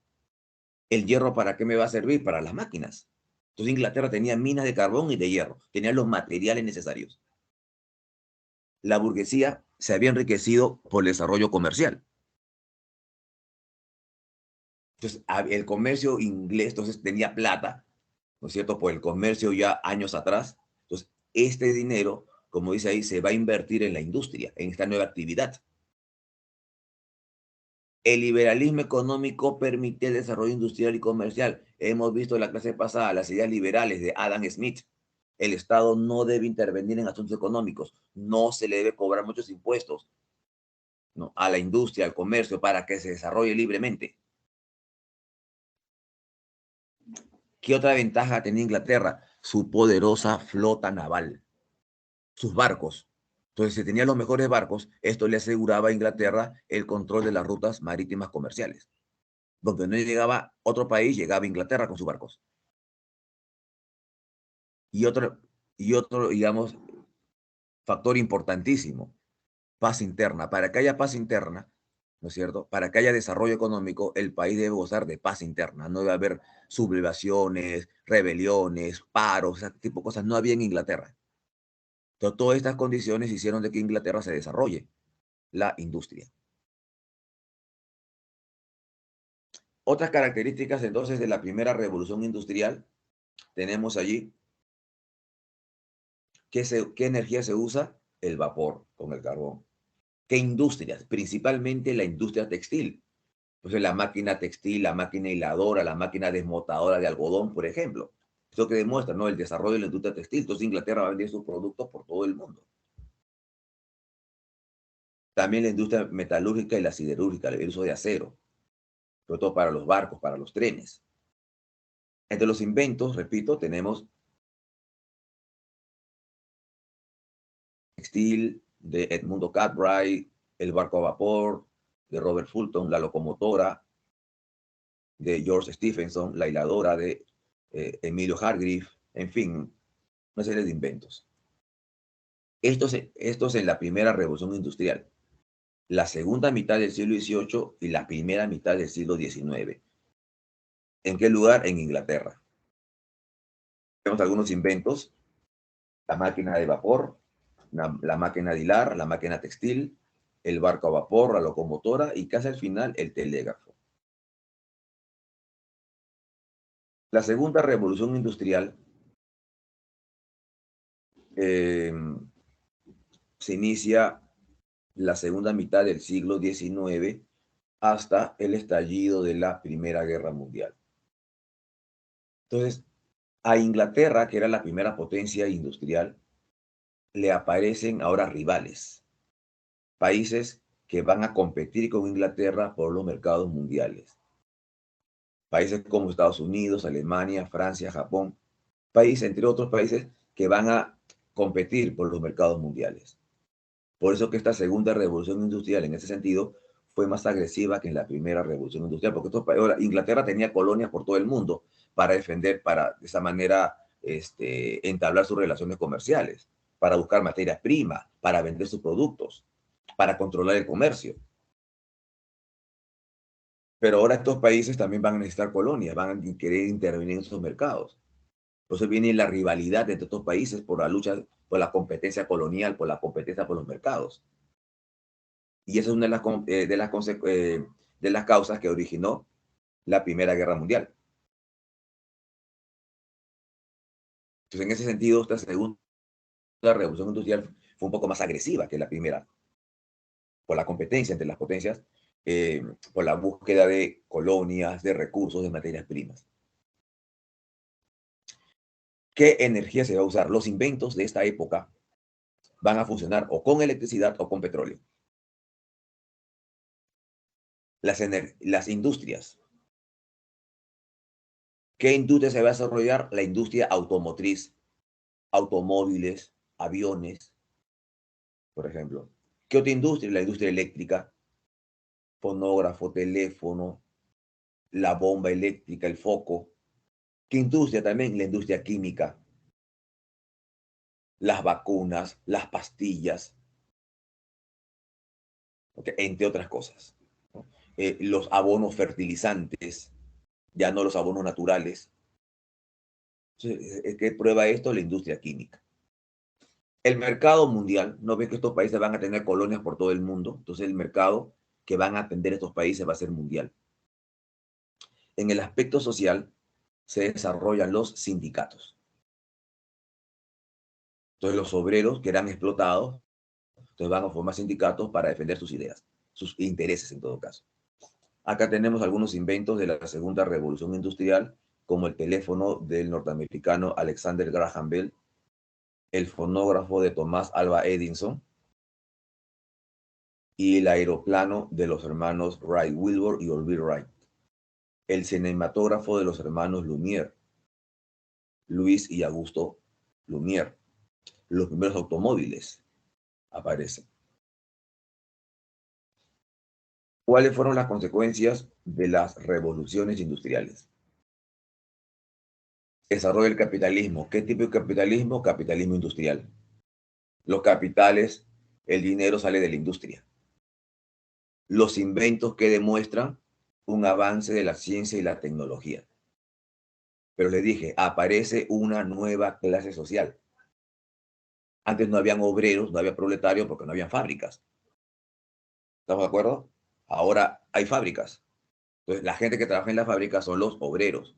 ¿El hierro para qué me va a servir? Para las máquinas. Entonces Inglaterra tenía minas de carbón y de hierro, tenía los materiales necesarios. La burguesía se había enriquecido por el desarrollo comercial. Entonces el comercio inglés entonces tenía plata, ¿no es cierto? Por el comercio ya años atrás. Entonces este dinero, como dice ahí, se va a invertir en la industria, en esta nueva actividad. El liberalismo económico permite el desarrollo industrial y comercial. Hemos visto en la clase pasada las ideas liberales de Adam Smith. El Estado no debe intervenir en asuntos económicos, no se le debe cobrar muchos impuestos, ¿no? A la industria, al comercio, para que se desarrolle libremente. ¿Qué otra ventaja tenía Inglaterra? Su poderosa flota naval, sus barcos. Entonces, si tenía los mejores barcos, esto le aseguraba a Inglaterra el control de las rutas marítimas comerciales. Donde no llegaba otro país, llegaba Inglaterra con sus barcos. Y otro, digamos, factor importantísimo, paz interna. Para que haya paz interna, ¿no es cierto? Para que haya desarrollo económico, el país debe gozar de paz interna. No debe haber sublevaciones, rebeliones, paros, ese tipo de cosas. No había en Inglaterra. Entonces, todas estas condiciones hicieron de que Inglaterra se desarrolle la industria. Otras características entonces de la primera revolución industrial, tenemos allí qué energía se usa, el vapor con el carbón. ¿Qué industrias? Principalmente la industria textil. Entonces, la máquina textil, la máquina hiladora, la máquina desmotadora de algodón, por ejemplo. Esto que demuestra, ¿no? El desarrollo de la industria textil. Entonces, Inglaterra va a vender sus productos por todo el mundo. También la industria metalúrgica y la siderúrgica, el uso de acero, sobre todo para los barcos, para los trenes. Entre los inventos, repito, tenemos textil de Edmundo Cartwright, el barco a vapor de Robert Fulton, la locomotora de George Stephenson, la hiladora de Emilio Hargreaves, en fin, una serie de inventos. Estos en la primera revolución industrial. la segunda mitad del siglo XVIII y la primera mitad del siglo XIX. ¿En qué lugar? En Inglaterra. Tenemos algunos inventos: la máquina de vapor, la máquina de hilar, la máquina textil, el barco a vapor, la locomotora y casi al final el telégrafo. La segunda revolución industrial se inicia la segunda mitad del siglo XIX hasta el estallido de la Primera Guerra Mundial. Entonces, a Inglaterra, que era la primera potencia industrial, le aparecen ahora rivales, países que van a competir con Inglaterra por los mercados mundiales. Países como Estados Unidos, Alemania, Francia, Japón, países, entre otros países, que van a competir por los mercados mundiales. Por eso que esta segunda revolución industrial, en ese sentido, fue más agresiva que en la primera revolución industrial, porque Inglaterra tenía colonias por todo el mundo para defender, para de esa manera entablar sus relaciones comerciales, para buscar materia prima, para vender sus productos, para controlar el comercio. Pero ahora estos países también van a necesitar colonias, van a querer intervenir en esos mercados. Por eso viene la rivalidad entre estos países por la lucha, por la competencia colonial, por la competencia por los mercados. Y esa es una de las causas que originó la Primera Guerra Mundial. Entonces, en ese sentido, esta segunda revolución industrial fue un poco más agresiva que la primera, por la competencia entre las potencias, por la búsqueda de colonias, de recursos, de materias primas. ¿Qué energía se va a usar? Los inventos de esta época van a funcionar o con electricidad o con petróleo. Las industrias. ¿Qué industria se va a desarrollar? La industria automotriz, automóviles, aviones, por ejemplo. ¿Qué otra industria? La industria eléctrica, fonógrafo, teléfono, la bomba eléctrica, el foco. ¿Qué industria también? La industria química, las vacunas, las pastillas, ¿okay? Entre otras cosas, ¿no? Los abonos fertilizantes, ya no los abonos naturales. Entonces, ¿qué prueba esto? La industria química. El mercado mundial, no ves que estos países van a tener colonias por todo el mundo, entonces el mercado que van a atender estos países va a ser mundial. En el aspecto social se desarrollan los sindicatos. Entonces los obreros que eran explotados, entonces van a formar sindicatos para defender sus ideas, sus intereses en todo caso. Acá tenemos algunos inventos de la segunda revolución industrial, como el teléfono del norteamericano Alexander Graham Bell, el fonógrafo de Thomas Alva Edison y el aeroplano de los hermanos Wright Wilbur y Orville Wright, el cinematógrafo de los hermanos Lumière, Luis y Augusto Lumière, los primeros automóviles aparecen. ¿Cuáles fueron las consecuencias de las revoluciones industriales? Desarrollo del capitalismo. ¿Qué tipo de capitalismo? Capitalismo industrial. Los capitales, el dinero sale de la industria. Los inventos que demuestran un avance de la ciencia y la tecnología. Pero les dije, aparece una nueva clase social. Antes no habían obreros, no había proletarios porque no habían fábricas. ¿Estamos de acuerdo? Ahora hay fábricas. Entonces, la gente que trabaja en las fábricas son los obreros.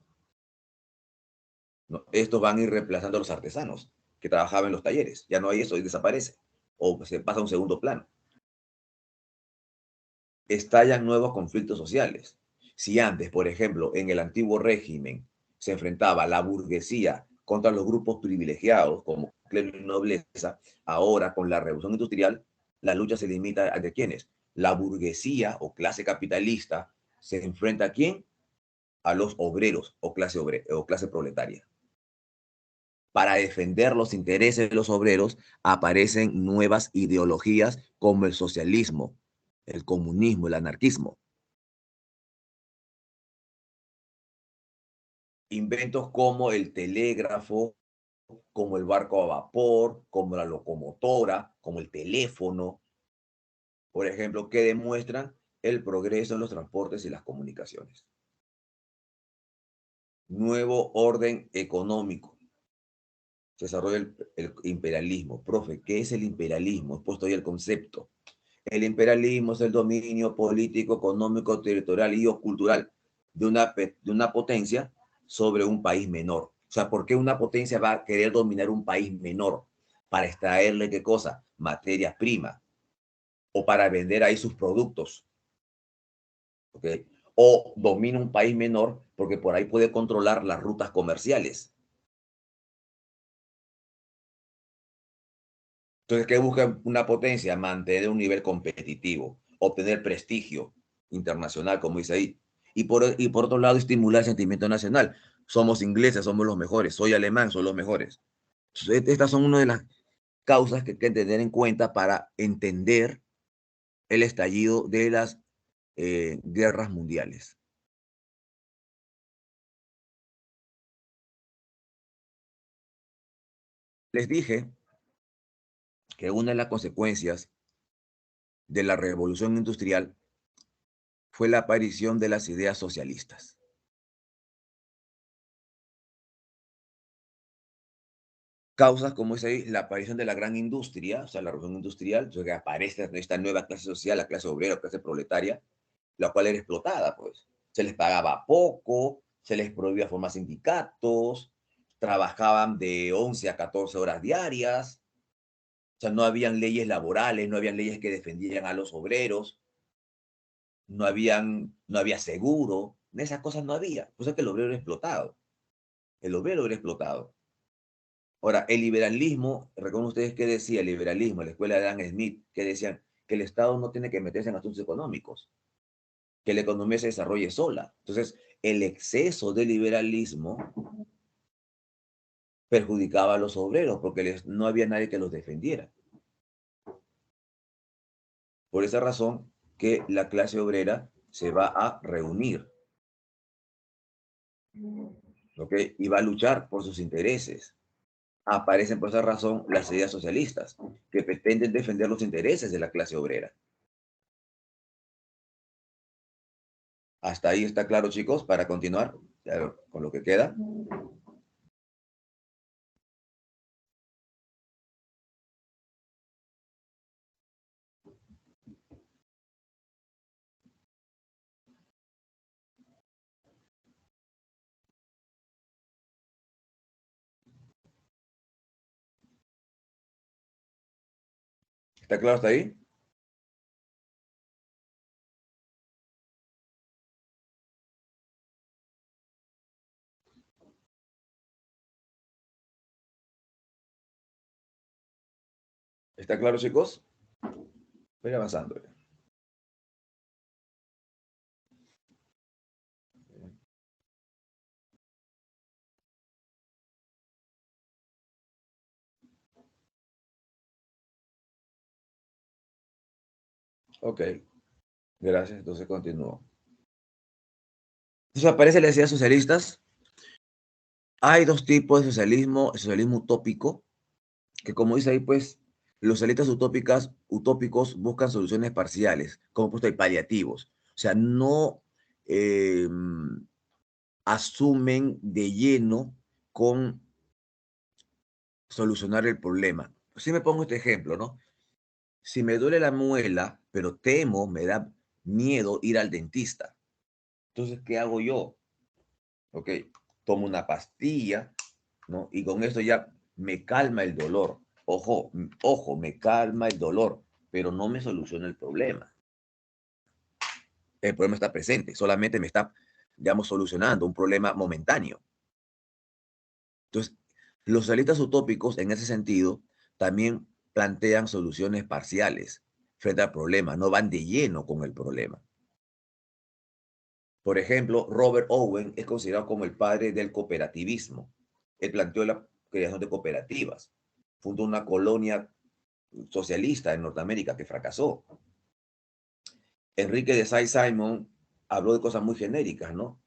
¿No? Estos van a ir reemplazando a los artesanos que trabajaban en los talleres. Ya no hay eso y desaparece. O se pasa a un segundo plano. Estallan nuevos conflictos sociales. Si antes, por ejemplo, en el antiguo régimen se enfrentaba la burguesía contra los grupos privilegiados como clero y nobleza, ahora con la revolución industrial, la lucha se limita a de quiénes. La burguesía o clase capitalista se enfrenta a quién? A los obreros o clase proletaria. Para defender los intereses de los obreros aparecen nuevas ideologías como el socialismo, el comunismo, el anarquismo. Inventos como el telégrafo, como el barco a vapor, como la locomotora, como el teléfono, por ejemplo, que demuestran el progreso en los transportes y las comunicaciones. Nuevo orden económico. Se desarrolla el imperialismo. Profe, ¿qué es el imperialismo? He puesto ahí el concepto. El imperialismo es el dominio político, económico, territorial y o cultural de una potencia sobre un país menor. O sea, ¿por qué una potencia va a querer dominar un país menor? Para extraerle, ¿qué cosa? Materias primas. O para vender ahí sus productos. ¿Ok? O domina un país menor porque por ahí puede controlar las rutas comerciales. Entonces, ¿qué busca una potencia? Mantener un nivel competitivo, obtener prestigio internacional, como dice ahí. Y por otro lado, estimular el sentimiento nacional. Somos ingleses, somos los mejores. Soy alemán, son los mejores. Entonces, estas son una de las causas que hay que tener en cuenta para entender el estallido de las guerras mundiales. Les dije que una de las consecuencias de la revolución industrial fue la aparición de las ideas socialistas. Causas como es ahí la aparición de la gran industria, o sea, la revolución industrial, entonces que aparece esta nueva clase social, la clase obrera, la clase proletaria, la cual era explotada, pues. Se les pagaba poco, se les prohibía formar sindicatos, trabajaban de 11 a 14 horas diarias, o sea, no habían leyes laborales, no habían leyes que defendieran a los obreros, no había seguro, esas cosas no había, por eso es que el obrero era explotado, el obrero era explotado. Ahora, el liberalismo, recuerden ustedes qué decía el liberalismo, la escuela de Adam Smith, que decían que el Estado no tiene que meterse en asuntos económicos, que la economía se desarrolle sola. Entonces, el exceso de liberalismo perjudicaba a los obreros porque no había nadie que los defendiera. Por esa razón que la clase obrera se va a reunir, ¿ok? Y va a luchar por sus intereses. Aparecen por esa razón las ideas socialistas, que pretenden defender los intereses de la clase obrera. Hasta ahí está claro, chicos, para continuar con lo que queda. ¿Está claro hasta ahí? ¿Está claro, chicos? Voy avanzando. Ok, gracias. Entonces continúo. Entonces aparecen las ideas socialistas. Hay dos tipos de socialismo: el socialismo utópico, que como dice ahí, pues, los socialistas utópicos buscan soluciones parciales, como puesto ahí, paliativos. O sea, no asumen de lleno con solucionar el problema. Si me pongo este ejemplo, ¿no? Si me duele la muela, pero temo, me da miedo ir al dentista. Entonces, ¿qué hago yo? Ok, tomo una pastilla, ¿no? Y con esto ya me calma el dolor. Ojo, me calma el dolor, pero no me soluciona el problema. El problema está presente, solamente me está, digamos, solucionando un problema momentáneo. Entonces, los socialistas utópicos, en ese sentido, también plantean soluciones parciales frente al problema, no van de lleno con el problema. Por ejemplo, Robert Owen es considerado como el padre del cooperativismo. Él planteó la creación de cooperativas, fundó una colonia socialista en Norteamérica que fracasó. Enrique de Saint-Simon habló de cosas muy genéricas, ¿no?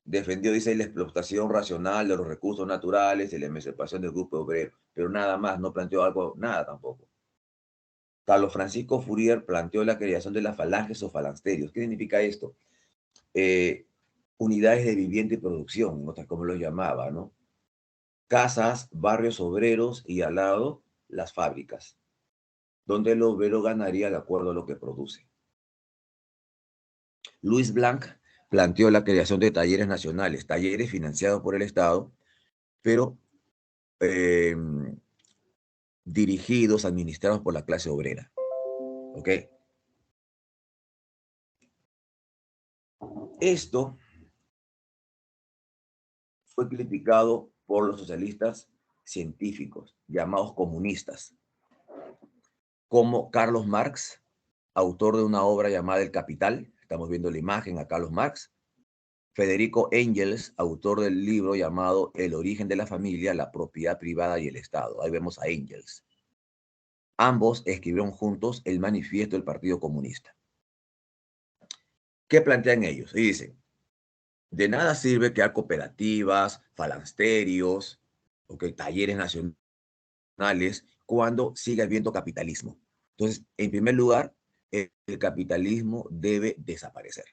Defendió, dice, la explotación racional de los recursos naturales y la emancipación del grupo obrero, pero nada más, no planteó algo, nada tampoco. Carlos Francisco Fourier planteó la creación de las falanges o falansterios. ¿Qué significa esto? Unidades de vivienda y producción, como lo llamaba, ¿no? Casas, barrios obreros y al lado las fábricas, donde el obrero ganaría de acuerdo a lo que produce. Luis Blanc planteó la creación de talleres nacionales, talleres financiados por el Estado, pero dirigidos, administrados por la clase obrera. ¿Ok? Esto fue criticado por los socialistas científicos, llamados comunistas, como Carlos Marx, autor de una obra llamada El Capital. Estamos viendo la imagen a Carlos Marx. Federico Engels, autor del libro llamado El origen de la familia, la propiedad privada y el Estado. Ahí vemos a Engels. Ambos escribieron juntos el manifiesto del Partido Comunista. ¿Qué plantean ellos? Y dicen, de nada sirve crear cooperativas, falansterios, talleres nacionales, cuando siga habiendo capitalismo. Entonces, en primer lugar, el capitalismo debe desaparecer.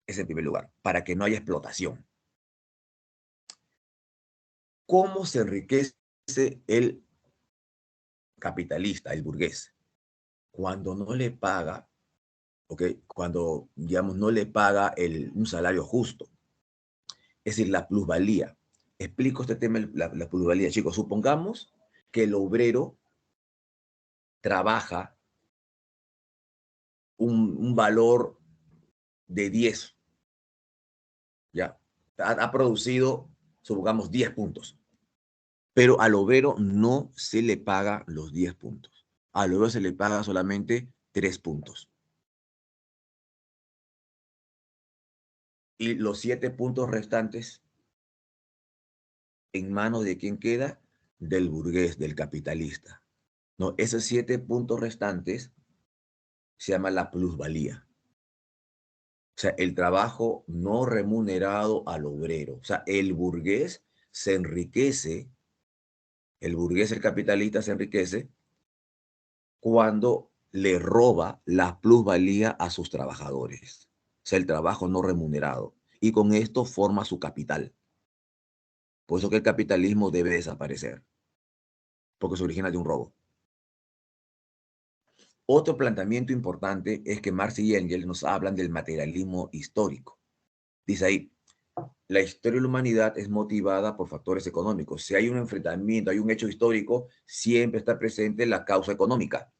Es en primer lugar, para que no haya explotación. ¿Cómo se enriquece el capitalista, el burgués? Cuando no le paga, cuando, digamos, no le paga un salario justo. Es decir, la plusvalía. Explico este tema, la plusvalía. Chicos, supongamos que el obrero trabaja un valor de 10, ¿ya? Ha producido, supongamos, 10 puntos. Pero al obrero no se le paga los 10 puntos. Al obrero se le paga solamente 3 puntos. Y los 7 puntos restantes, ¿en manos de quién queda? Del burgués, del capitalista. No, esos 7 puntos restantes se llama la plusvalía. O sea, el trabajo no remunerado al obrero. O sea, el burgués se enriquece, el burgués, el capitalista se enriquece cuando le roba la plusvalía a sus trabajadores. O sea, el trabajo no remunerado. Y con esto forma su capital. Por eso que el capitalismo debe desaparecer, porque se origina de un robo. Otro planteamiento importante es que Marx y Engels nos hablan del materialismo histórico. Dice ahí, la historia de la humanidad es motivada por factores económicos. Si hay un enfrentamiento, hay un hecho histórico, siempre está presente la causa económica.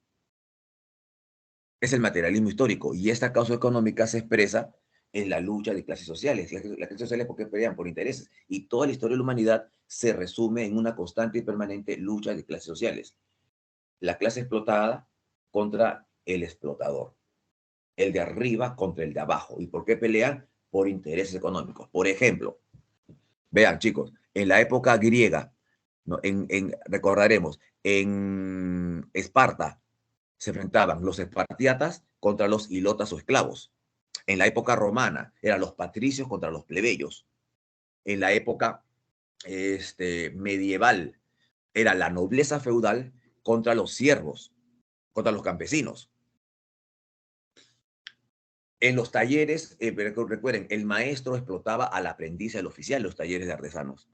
Es el materialismo histórico y esta causa económica se expresa en la lucha de clases sociales. Las clases sociales, ¿por qué pelean? Por intereses. Y toda la historia de la humanidad se resume en una constante y permanente lucha de clases sociales. La clase explotada contra el explotador. El de arriba contra el de abajo. ¿Y por qué pelean? Por intereses económicos. Por ejemplo, vean, chicos, en la época griega, ¿no? Recordaremos, en Esparta se enfrentaban los espartiatas contra los hilotas o esclavos. En la época romana eran los patricios contra los plebeyos. En la época medieval era la nobleza feudal contra los siervos, contra los campesinos. En los talleres, recuerden, el maestro explotaba al aprendiz y al oficial, los talleres de artesanos.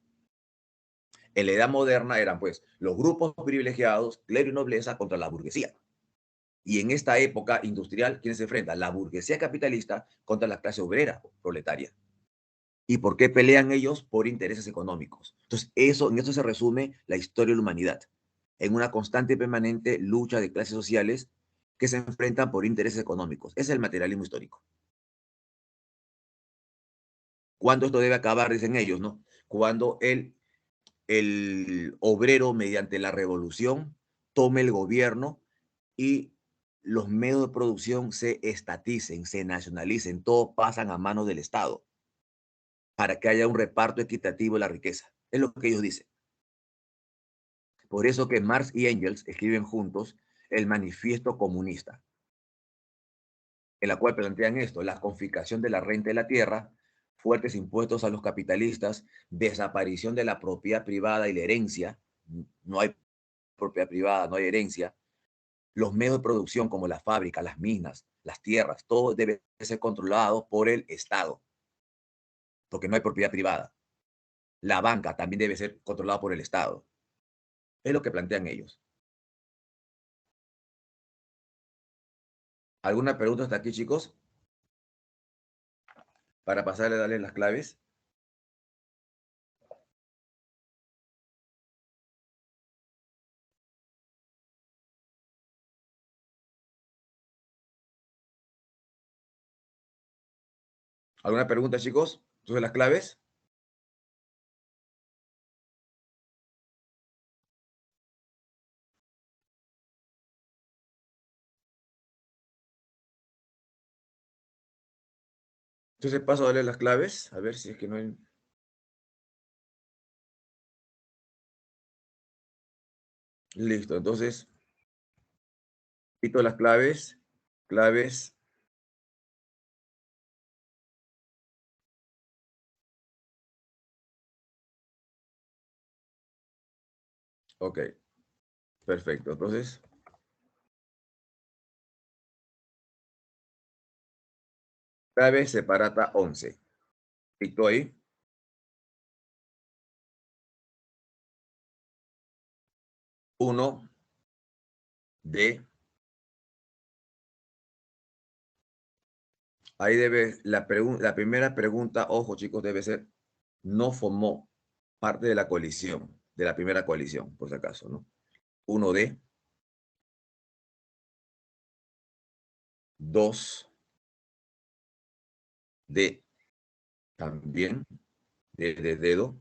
En la edad moderna eran pues los grupos privilegiados, clero y nobleza contra la burguesía. Y en esta época industrial, ¿quién se enfrenta? La burguesía capitalista contra la clase obrera proletaria. ¿Y por qué pelean ellos? Por intereses económicos. Entonces, en eso se resume la historia de la humanidad, en una constante y permanente lucha de clases sociales que se enfrentan por intereses económicos. Ese es el materialismo histórico. ¿Cuándo esto debe acabar? Dicen ellos, ¿no? Cuando el obrero, mediante la revolución, tome el gobierno y los medios de producción se estaticen, se nacionalicen, todo pasan a manos del Estado para que haya un reparto equitativo de la riqueza. Es lo que ellos dicen. Por eso que Marx y Engels escriben juntos el Manifiesto Comunista, en la cual plantean esto, la confiscación de la renta de la tierra, fuertes impuestos a los capitalistas, desaparición de la propiedad privada y la herencia, no hay propiedad privada, no hay herencia, Los medios de producción como las fábricas, las minas, las tierras, todo debe ser controlado por el Estado, porque no hay propiedad privada. La banca también debe ser controlada por el Estado. Es lo que plantean ellos. ¿Alguna pregunta hasta aquí, chicos? Para pasarle a darle las claves. ¿Alguna pregunta, chicos, sobre las claves? Entonces paso a darle las claves, a ver si es que no hay... Listo, entonces, quito las claves, claves, ok, perfecto. Entonces, clave separata 11. Dicto ahí. 1 de... Ahí debe, la primera pregunta, ojo chicos, debe ser, no formó parte de la coalición, de la primera coalición, por si acaso, ¿no? 1 de, 2 de, también, de dedo,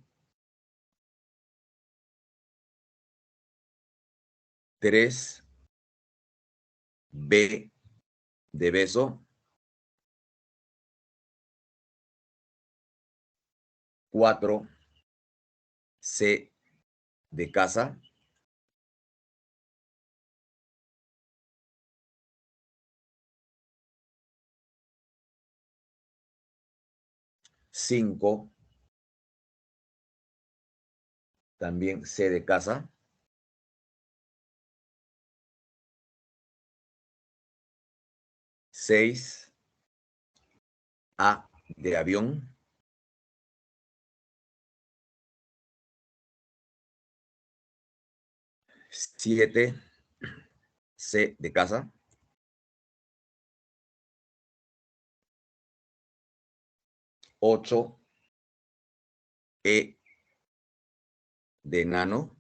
3 B de beso, 4 C de casa, 5 también C de casa, 6 A de avión, 7 C de casa, 8 E de enano,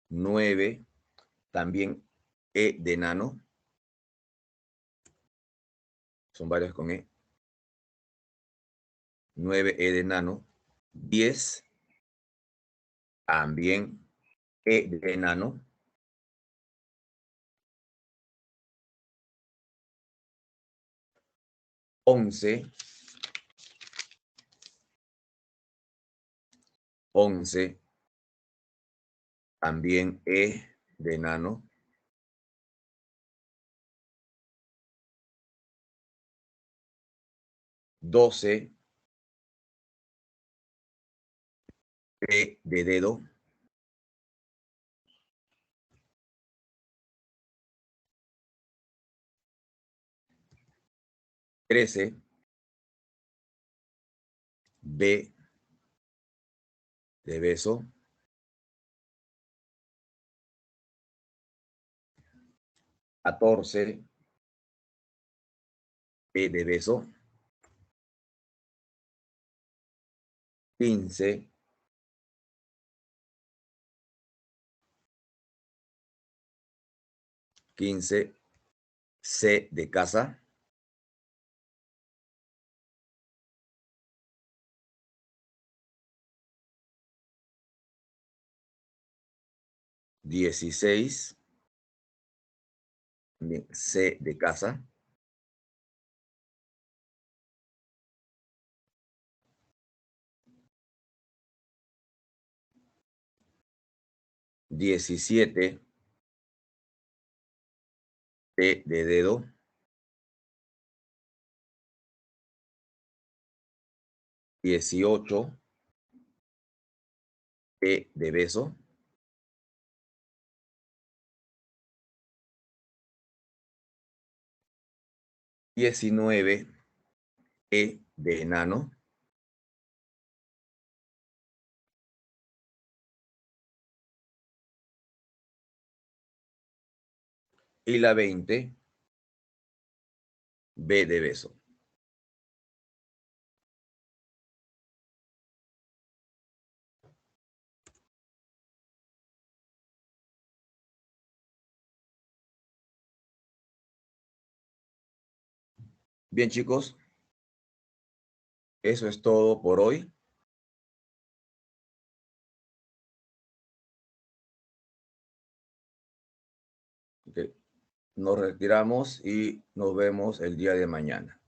9 también E de enano, son varios con E, 9 E de enano, 10 también E de enano, 11 también E de enano, 12 E de dedo, 13 B de beso, 14 B de beso, 15 C de casa, 16 C de casa, 17 D de dedo, 18 E de beso. XIX, E de enano. Y la 20, B de beso. Bien, chicos, eso es todo por hoy. Okay. Nos retiramos y nos vemos el día de mañana.